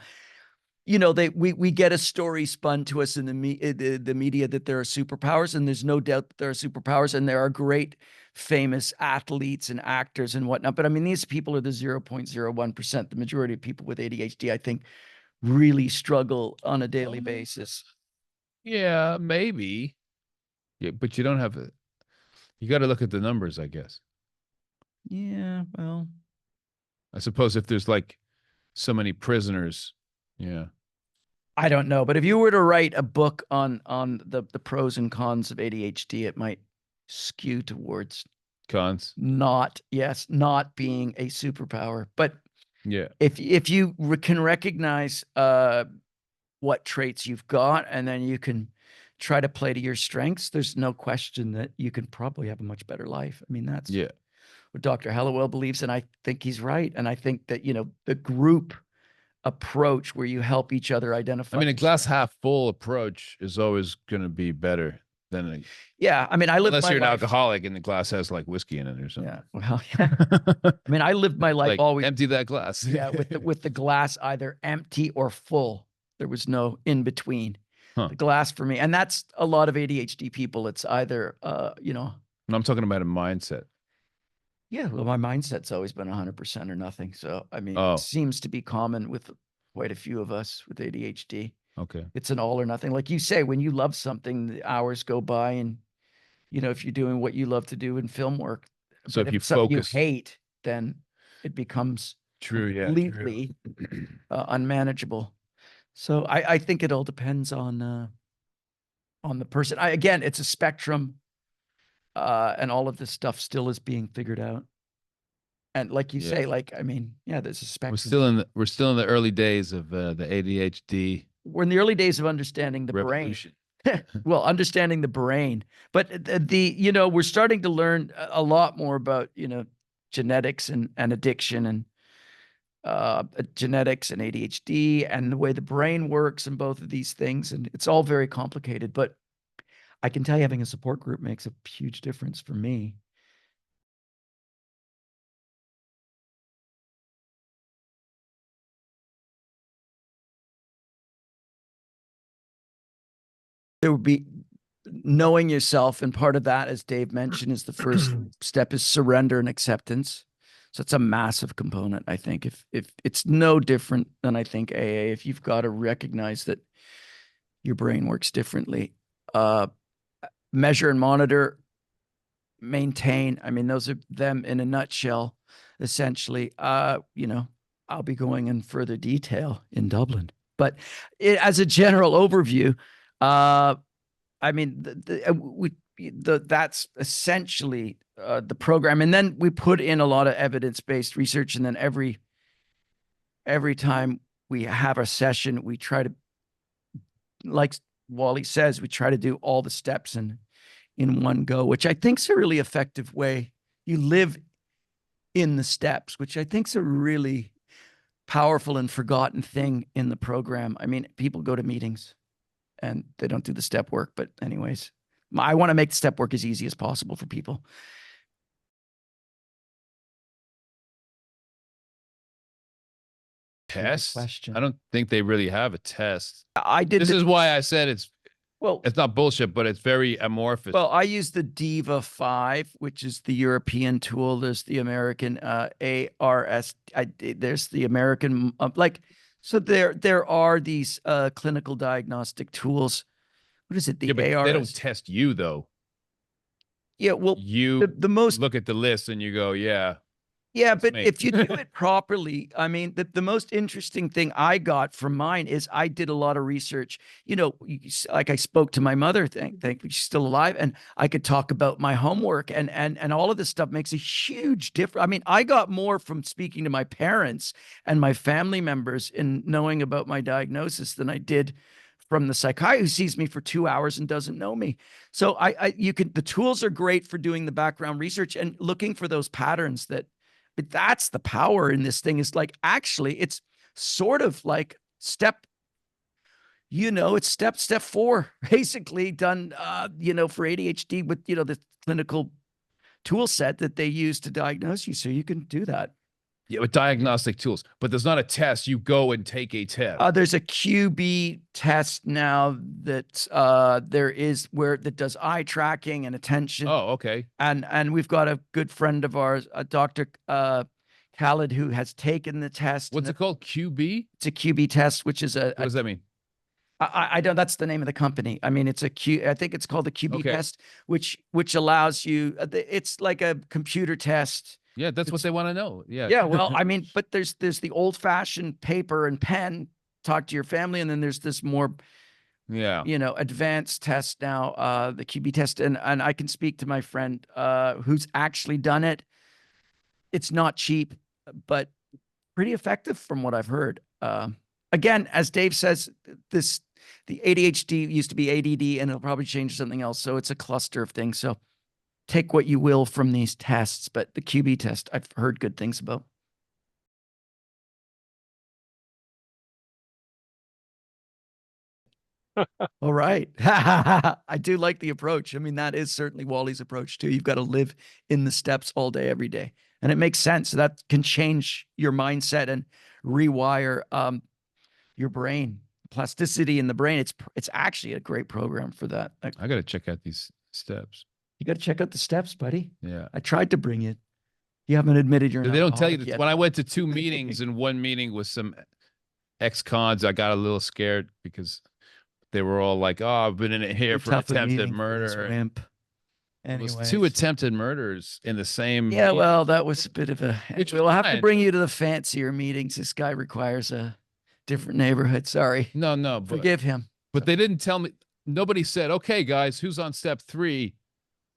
we get a story spun to us in the media that there are superpowers, and there's no doubt that there are superpowers, and there are great famous athletes and actors and whatnot. But I mean, these people are the 0.01%. The majority of people with ADHD, I think, really struggle on a daily basis. Yeah, maybe. Yeah, but you don't have it. You got to look at the numbers, I guess. Yeah, well, I suppose if there's like so many prisoners, yeah. I don't know, but if you were to write a book on the pros and cons of ADHD, it might skew towards Cons. not being a superpower. But Yeah. if you can recognize what traits you've got, and then you can try to play to your strengths, there's no question that you can probably have a much better life. I mean, that's what Dr. Hallowell believes, and I think he's right. And I think that, the group approach where you help each other identify. I mean, a glass half full approach is always going to be better than I mean, I live unless my you're an life. alcoholic and the glass has like whiskey in it or something. Yeah. Well, yeah. I mean, I lived my life like, always empty that glass. with the glass either empty or full. There was no in between. Huh. The glass for me, and that's a lot of ADHD people. It's either No, I'm talking about a mindset. Yeah, well, my mindset's always been 100% or nothing. So, I mean, Oh. it seems to be common with quite a few of us with ADHD. Okay. It's an all or nothing. Like you say, when you love something, the hours go by, and if you're doing what you love to do in film work, So but if you it's something focus, you hate, then it becomes completely unmanageable. So I think it all depends on the person. Again, it's a spectrum, and all of this stuff still is being figured out. And like you say, I mean, there's a spectrum. We're still in the early days of the ADHD. We're in the early days of understanding the revolution. brain. Well, understanding the brain, but we're starting to learn a lot more about, genetics and addiction, and genetics and ADHD and the way the brain works and both of these things. And it's all very complicated, but I can tell you having a support group makes a huge difference for me. There would be knowing yourself. And part of that, as Dave mentioned, is the first step is surrender and acceptance. So it's a massive component. I think if it's no different than I think AA, if you've got to recognize that your brain works differently, measure and monitor, maintain. I mean, those are them in a nutshell, essentially. I'll be going in further detail in Dublin, but as a general overview, I mean, that's essentially the program. And then we put in a lot of evidence-based research. And then every time we have a session, we try to, like Wally says, we try to do all the steps in one go, which I think is a really effective way. You live in the steps, which I think is a really powerful and forgotten thing in the program. I mean, people go to meetings and they don't do the step work. But anyways, I want to make the step work as easy as possible for people. Test? Question. I don't think they really have a test. I did. This is why I said it's not bullshit, but it's very amorphous. Well, I use the DIVA 5, which is the European tool. There's the American ARS. There's the American so there are these clinical diagnostic tools. What is it? The ARS. They don't test you though. Yeah, well, the most look at the list and you go, yeah. Yeah, but if you do it properly, I mean, the most interesting thing I got from mine is I did a lot of research. Like I spoke to my mother, thankfully she's still alive, and I could talk about my homework, and all of this stuff makes a huge difference. I mean, I got more from speaking to my parents and my family members in knowing about my diagnosis than I did from the psychiatrist who sees me for 2 hours and doesn't know me. So the tools are great for doing the background research and looking for those patterns but that's the power in this thing. Is like, actually, it's sort of like it's step 4, basically done, for ADHD with, the clinical tool set that they use to diagnose you. So you can do that. Yeah, with diagnostic tools, but there's not a test. You go and take a test. There's a QB test now that that does eye tracking and attention. Oh, okay. And we've got a good friend of ours, Dr. Khaled, who has taken the test. What's it called? QB? It's a QB test, which is what does that mean? I don't. That's the name of the company. I mean, I think it's called the QB test, which allows you. It's like a computer test. Yeah, that's what they want to know. Yeah. Yeah. Well, I mean, but there's the old fashioned paper and pen. Talk to your family, and then there's this more, advanced test now. The QB test, and I can speak to my friend who's actually done it. It's not cheap, but pretty effective from what I've heard. Again, as Dave says, the ADHD used to be ADD, and it'll probably change to something else. So it's a cluster of things. So take what you will from these tests, but the QB test, I've heard good things about. All right. I do like the approach. I mean, that is certainly Wally's approach too. You've got to live in the steps all day, every day. And it makes sense. That can change your mindset and rewire your brain. Plasticity in the brain. It's actually a great program for that. I got to check out these steps. You got to check out the steps, buddy. Yeah. I tried to bring it. You haven't admitted you're They don't tell you that. yet. When I went to 2 meetings, and one meeting with some ex-cons, I got a little scared because they were all like, "Oh, I've been in it here for attempted murder." Wimp. It was 2 attempted murders in the same. Yeah, well, that was a bit of a. We'll have to bring you to the fancier meetings. This guy requires a different neighborhood. Sorry. No, forgive him. But they didn't tell me. Nobody said, "Okay, guys, who's on step 3?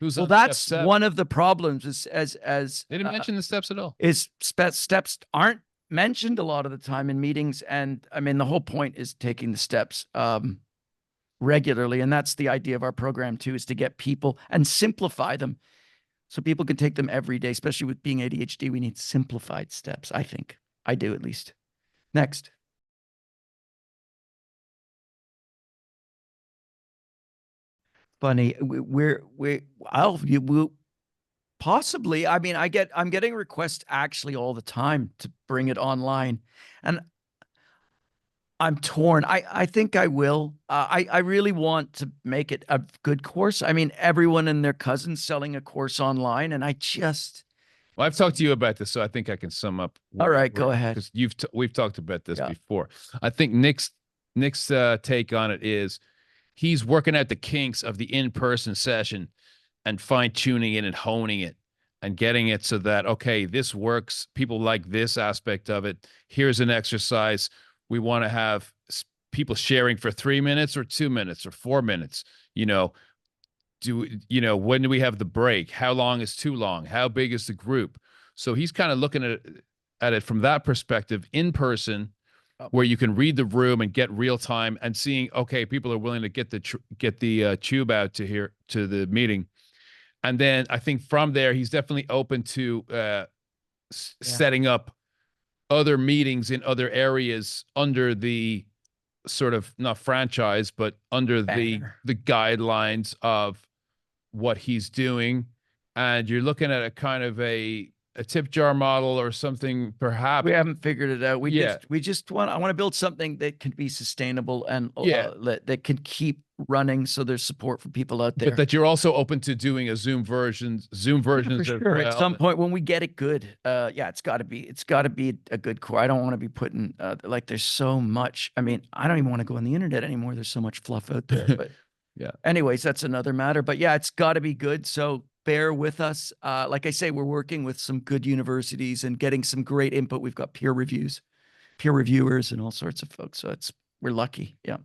Who's on that's step 7?" one of the problems. Is as they didn't mention the steps at all. Is steps aren't mentioned a lot of the time in meetings, and I mean the whole point is taking the steps regularly, and that's the idea of our program too, is to get people and simplify them so people can take them every day. Especially with being ADHD, we need simplified steps. I think I do, at least. Next. Funny, we'll possibly. I mean, I'm getting requests actually all the time to bring it online, and I'm torn. I think I will. I really want to make it a good course. I mean, everyone and their cousin's selling a course online, and I just. Well, I've talked to you about this, so I think I can sum up. All right, go ahead. Because we've talked about this before. I think Nick's take on it is he's working out the kinks of the in-person session and fine-tuning it and honing it and getting it so that, okay, this works. People like this aspect of it. Here's an exercise. We want to have people sharing for 3 minutes or 2 minutes or 4 minutes. When do we have the break? How long is too long? How big is the group? So he's kind of looking at it from that perspective in person, where you can read the room and get real time and seeing, okay, people are willing to get the tube out to the meeting. And then I think from there, he's definitely open to setting up other meetings in other areas under the sort of not franchise, but under the guidelines of what he's doing. And you're looking at a kind of a tip jar model or something, perhaps. We haven't figured it out. I want to build something that can be sustainable and that can keep running. So there's support for people out there. But that you're also open to doing a Zoom versions. For sure. At some point when we get it good, it's got to be a good core. I don't want to be putting there's so much. I mean, I don't even want to go on the internet anymore. There's so much fluff out there. But yeah. Anyways, that's another matter. But yeah, it's got to be good. So bear with us. Like I say, we're working with some good universities and getting some great input. We've got peer reviewers, and all sorts of folks. So we're lucky. Yeah.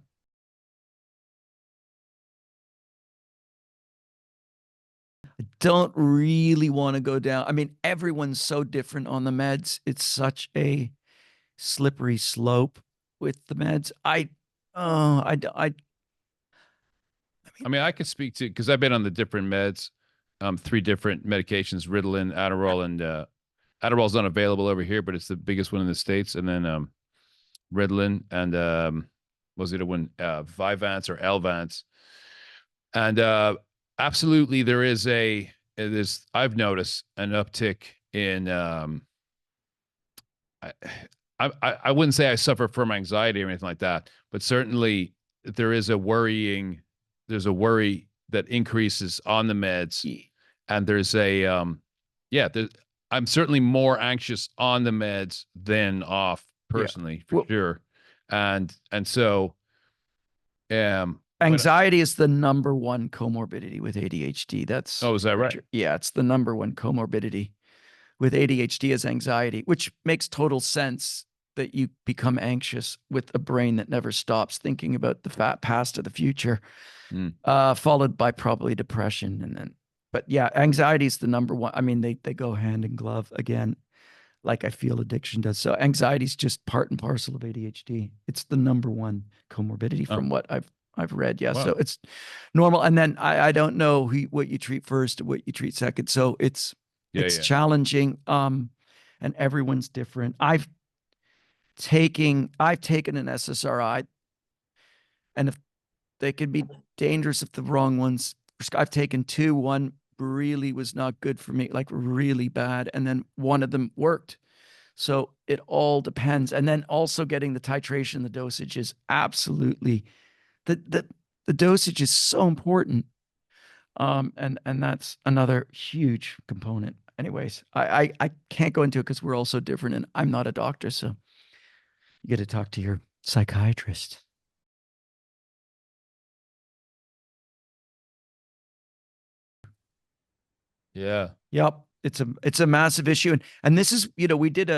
I don't really want to go down. I mean, everyone's so different on the meds. It's such a slippery slope with the meds. I mean, I could speak to, because I've been on the different meds, 3 different medications: Ritalin, Adderall, and Adderall's not available over here, but it's the biggest one in the States. And then Ritalin and what was the other one? Vyvanse or Elvanse. And absolutely, I've noticed an uptick in. I wouldn't say I suffer from anxiety or anything like that, but certainly there's a worry that increases on the meds. And there's I'm certainly more anxious on the meds than off, personally, for sure. And so, anxiety is the number one comorbidity with ADHD. Is that right? Yeah, it's the number one comorbidity with ADHD is anxiety, which makes total sense that you become anxious with a brain that never stops thinking about the past or the future, followed by probably depression. But yeah, anxiety is the number one. I mean, they go hand in glove again. like I feel addiction does. So anxiety is just part and parcel of ADHD. It's the number one comorbidity Oh, from what I've read. Yeah. So wow. it's normal. And then I don't know what you treat first, what you treat second. So Yeah, it's yeah. challenging. And everyone's different. I've taken an SSRI, and if they can be dangerous if the wrong ones. I've taken two. One really was not good for me, like really bad, and then one of them worked. So it all depends. And then also getting the titration, the dosage is absolutely the dosage is so important. And that's another huge component. Anyways, I can't go into it because we're all so different, and I'm not a doctor, so you get to talk to your psychiatrist. Yeah. Yep. It's a massive issue. And this is, we did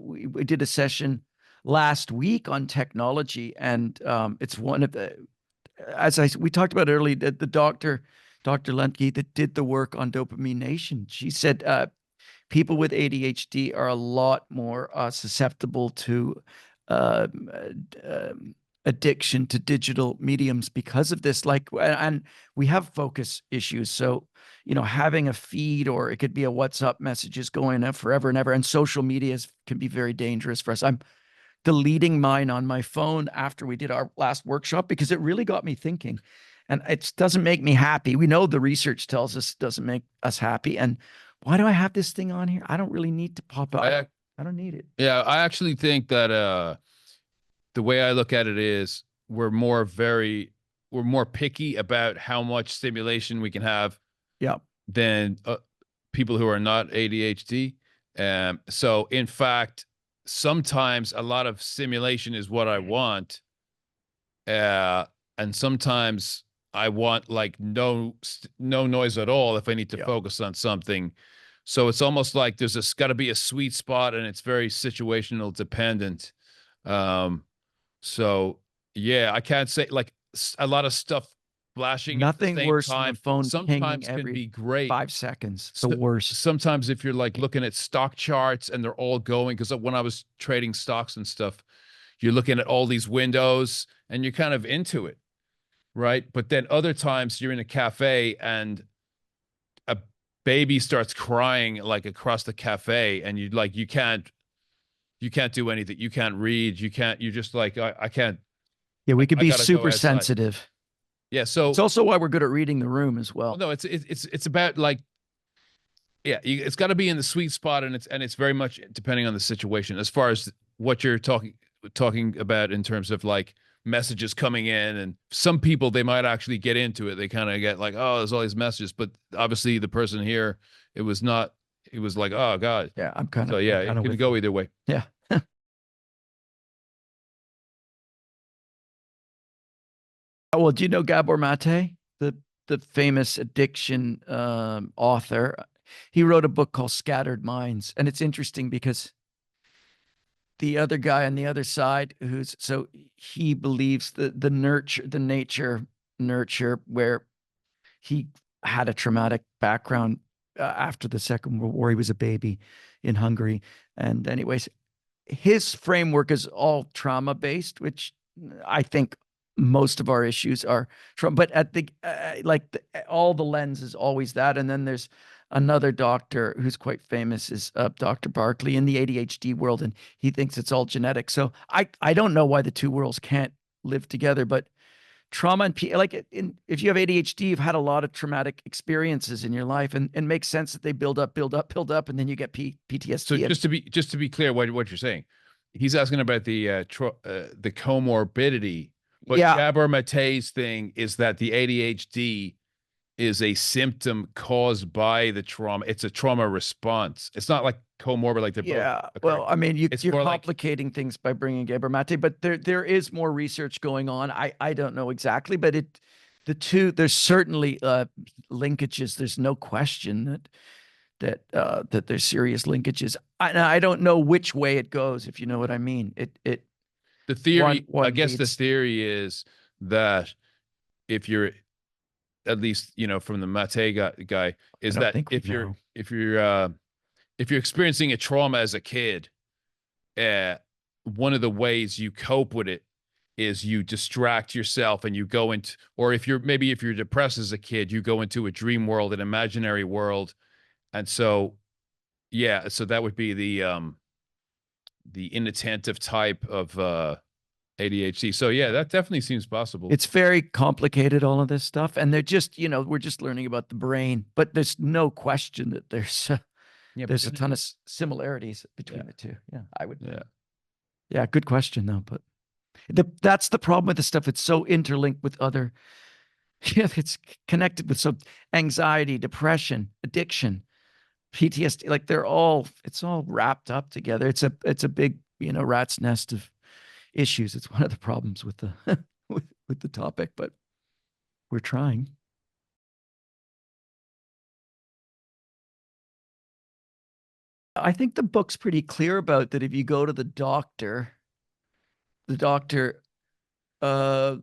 we did a session last week on technology, and it's one of the, we talked about earlier, the Dr. Lemke, that did the work on Dopamine Nation. She said people with ADHD are a lot more susceptible to um, addiction to digital mediums because of this. Like, and we have focus issues. So, having a feed, or it could be a WhatsApp messages going on forever and ever, and social media can be very dangerous for us. I'm deleting mine on my phone after we did our last workshop because it really got me thinking, and it doesn't make me happy. We know the research tells us it doesn't make us happy. And why do I have this thing on here? I don't really need to pop up. I don't need it. Yeah, I actually think that the way I look at it is we're more picky about how much stimulation we can have Yeah. than people who are not ADHD. So in fact, sometimes a lot of stimulation is what I want. And sometimes I want like no noise at all if I need to Yeah. focus on something. So it's almost like there's got to be a sweet spot, and it's very situational dependent. Um, so yeah, I can't say like a lot of stuff flashing at the Nothing same worse than the time phone pinging sometimes can every be great. 5 seconds. The So, worst. sometimes if you're like looking at stock charts and they're all going, because when I was trading stocks and stuff, you're looking at all these windows and you're kind of into it, right? But then other times you're in a cafe and a baby starts crying like across the cafe, and you can't do anything. You can't read. You're just like, I can't, Yeah, we could I be gotta go super outside. sensitive. Yeah. It's So, also why we're good at reading the room as well, well. no, it's about like, yeah, it's got to be in the sweet spot, and it's very much depending on the situation as far as what you're talking about in terms of like messages coming in. And some people, they might actually get into it. They kind of get like, oh, there's all these messages, but obviously the person here, it was not. It was like, oh God. Yeah, So I'm yeah, kind it of can with go you. either way. Yeah. Well, do you know Gabor Mate, the famous addiction author? He wrote a book called Scattered Minds, and it's interesting because the other guy on the other side, he believes the nature nurture, where he had a traumatic background after the Second World War. He was a baby in Hungary, and anyways, his framework is all trauma based, which I think most of our issues are trauma. But at the all the lens is always that. And then there's another doctor who's quite famous, is Dr. Barkley, in the ADHD world, and he thinks it's all genetic. So I don't know why the two worlds can't live together, but trauma and if you have ADHD, you've had a lot of traumatic experiences in your life, and it makes sense that they build up, build up, build up, and then you get So PTSD. just to be clear, what you're saying, he's asking about the comorbidity, but Yeah, Gabor Mate's thing is that the ADHD is a symptom caused by the trauma. It's a trauma response. It's not like comorbid, like they're both yeah. occurring. Well, I mean, It's you're more like complicating things by bringing Gabor Mate, but there is more research going on. I don't know exactly, but there's certainly linkages. There's no question that there's serious linkages. I don't know which way it goes, if you know what I mean. It the one theory. I one guess the leads. theory is that if you're at least from the Mate guy I is don't that think we know. if you're if you're experiencing a trauma as a kid, one of the ways you cope with it is you distract yourself and you go into, or if you're depressed as a kid, you go into a dream world, an imaginary world. And so, yeah, so that would be the inattentive type of ADHD. So yeah, that definitely seems possible. It's very complicated, all of this stuff. And they're just, we're just learning about the brain, but there's no question that Yeah, there's a ton of similarities between the two. Yeah, I would. Yeah. Yeah, good question though. But that's the problem with this stuff. It's so interlinked with other, yeah, it's connected with some anxiety, depression, addiction, PTSD. Like it's all wrapped up together. It's a big, rat's nest of issues. It's one of the problems with the with the topic, but we're trying. I think the book's pretty clear about that. If you go to the doctor uh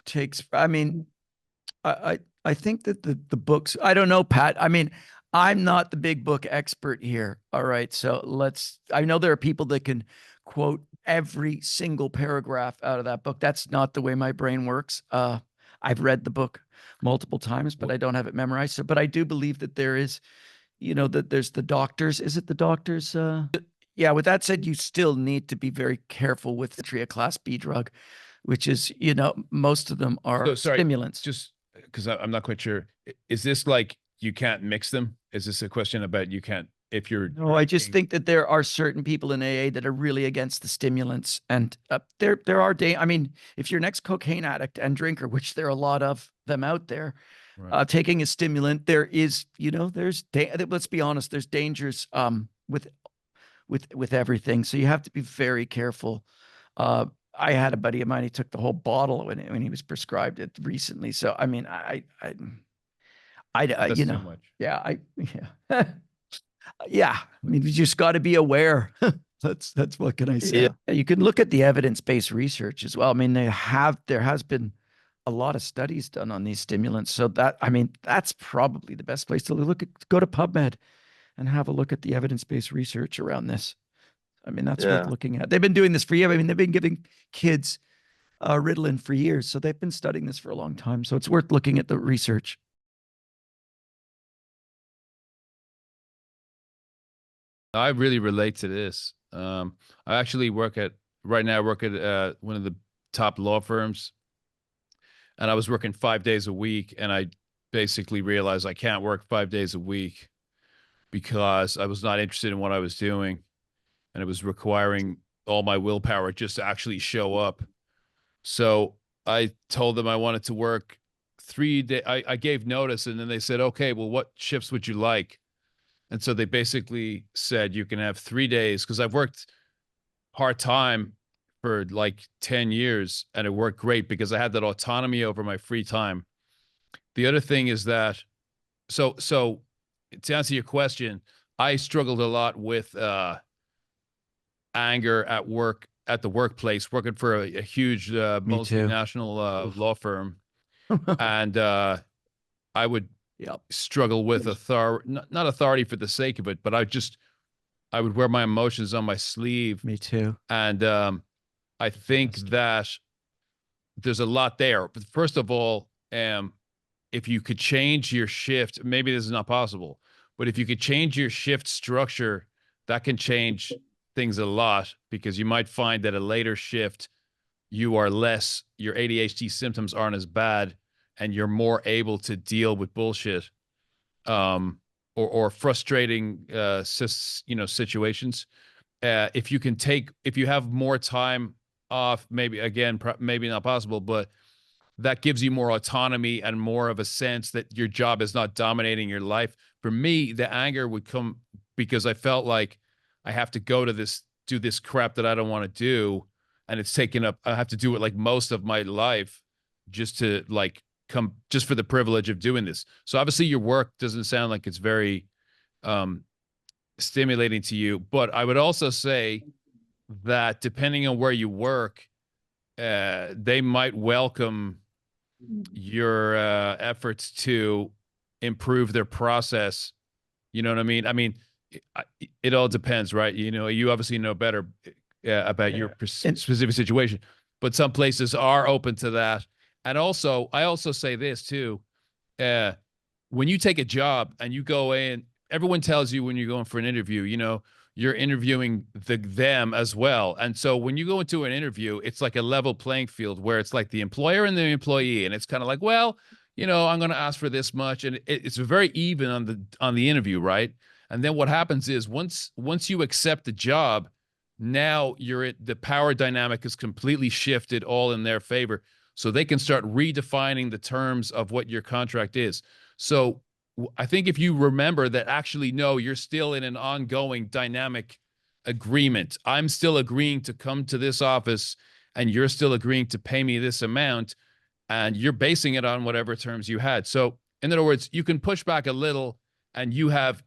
takes, I mean, I think that the books, I don't know, Pat. I mean, I'm not the big book expert here. All right. So I know there are people that can quote every single paragraph out of that book. That's not the way my brain works. I've read the book multiple times, but I don't have it memorized. So, but I do believe that there is, that there's the doctors. Is it the doctors? Yeah. With that said, you still need to be very careful with the class B drug, which is, most of them are So sorry, stimulants. just because I'm not quite sure. Is this like you can't mix them? Is this a question about you can't if you're? No, I just think that there are certain people in AA that are really against the stimulants, and there are I mean, if you're an ex-cocaine addict and drinker, which there are a lot of them out there, Right. taking a stimulant, there is, let's be honest, there's dangers with everything. So you have to be very careful. I had a buddy of mine, he took the whole bottle when he was prescribed it recently. So I mean, That's too much. yeah, yeah. Yeah, I mean, you just got to be aware. That's what can I say? Yeah. You can look at the evidence-based research as well. I mean, there has been a lot of studies done on these stimulants. So that's probably the best place to go to PubMed and have a look at the evidence-based research around this. I mean, that's worth looking at. They've been doing this for years. I mean, they've been giving kids Ritalin for years. So they've been studying this for a long time. So it's worth looking at the research. I really relate to this. I actually right now I work at one of the top law firms, and I was working 5 days a week, and I basically realized I can't work 5 days a week because I was not interested in what I was doing, and it was requiring all my willpower just to actually show up. So I told them I wanted to work 3 days. I gave notice, and then they said, okay, well, what shifts would you like? And so they basically said, you can have 3 days, because I've worked part-time for like 10 years and it worked great because I had that autonomy over my free time. The other thing is that, so to answer your question, I struggled a lot with anger at work, at the workplace, working for a huge multinational law firm. And I would struggle with not authority for the sake of it, but I would wear my emotions on my sleeve. Me too. And I think that there's a lot there. But first of all, if you could change your shift, maybe this is not possible, but if you could change your shift structure, that can change things a lot, because you might find that a later shift, your ADHD symptoms aren't as bad, and you're more able to deal with bullshit, or frustrating, situations. If you have more time off, maybe not possible, but that gives you more autonomy and more of a sense that your job is not dominating your life. For me, the anger would come because I felt like I have to do this crap that I don't want to do. And it's taken up, I have to do it like most of my life just to just for the privilege of doing this. So obviously your work doesn't sound like it's very stimulating to you, but I would also say that depending on where you work, they might welcome your efforts to improve their process. You know what I mean? I mean, it all depends, right? You know, you obviously know better about your Yeah. And specific situation, but some places are open to that. And also, I also say this too. Uh, when you take a job and you go in, everyone tells you when you're going for an interview, you know, you're interviewing them as well. And so when you go into an interview, it's like a level playing field where it's like the employer and the employee. And it's kind of like, well, you know, I'm going to ask for this much. And it's very even on the interview, right? And then what happens is once you accept the job, now the power dynamic is completely shifted all in their favor. So they can start redefining the terms of what your contract is. So I think if you remember that actually, no, you're still in an ongoing dynamic agreement. I'm still agreeing to come to this office and you're still agreeing to pay me this amount and you're basing it on whatever terms you had. So in other words, you can push back a little and you have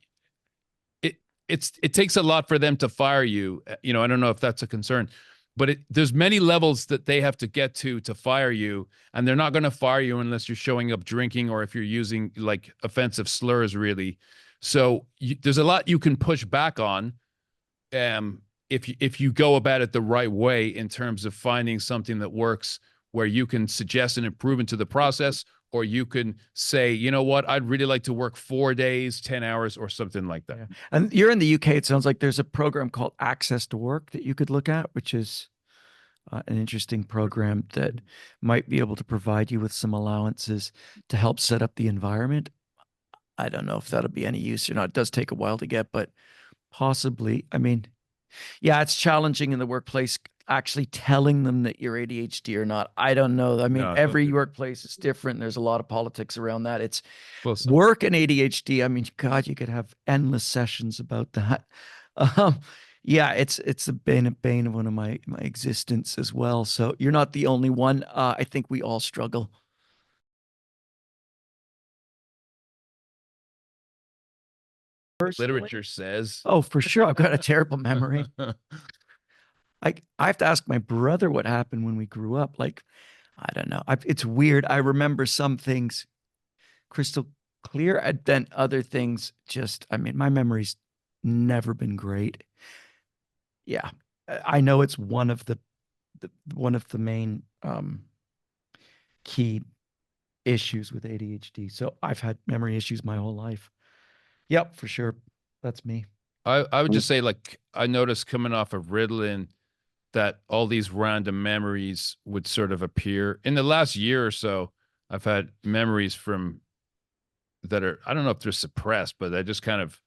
it takes a lot for them to fire you. You know, I don't know if that's a concern, but there's many levels that they have to get to fire you, and they're not going to fire you unless you're showing up drinking or if you're using like offensive slurs, really. So there's a lot you can push back on, if you go about it the right way in terms of finding something that works, where you can suggest an improvement to the process, or you can say, you know what, I'd really like to work 4 days, 10 hours, or something like that. yeah. And you're in the UK. It sounds like there's a program called Access to Work that you could look at, which is an interesting program that might be able to provide you with some allowances to help set up the environment. I don't know if that'll be any use or not. It does take a while to get, but possibly. I mean, yeah, it's challenging in the workplace actually telling them that you're ADHD or not. I don't know. I mean, No, every workplace is different. There's a lot of politics around that. It's well, work and ADHD. I mean, God, you could have endless sessions about that. Um, yeah, it's a bane of one of my existence as well. So you're not the only one. I think we all struggle. Personally, literature says. oh, for sure. I've got a terrible memory. I have to ask my brother what happened when we grew up. Like, I don't know. It's weird. I remember some things crystal clear, and then other things just, I mean, my memory's never been great. Yeah. I know it's one of the main key issues with ADHD. So I've had memory issues my whole life. Yep, for sure. That's me. I would just say, like, I noticed coming off of Ritalin that all these random memories would sort of appear in the last year or so. I've had memories from that are, I don't know if they're suppressed, but they just kind of,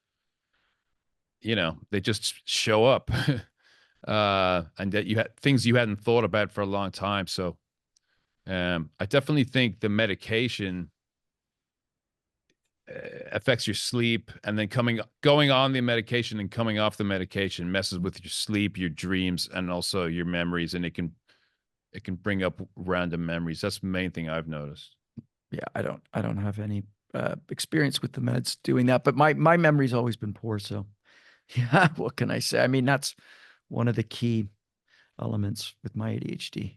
you know, they just show up. And that you had things you hadn't thought about for a long time. So I definitely think the medication affects your sleep, and then going on the medication and coming off the medication messes with your sleep, your dreams, and also your memories, and it can bring up random memories. That's the main thing I've noticed. Yeah, I don't have any experience with the meds doing that, but my memory's always been poor. So yeah, what can I say? I mean, that's one of the key elements with my ADHD.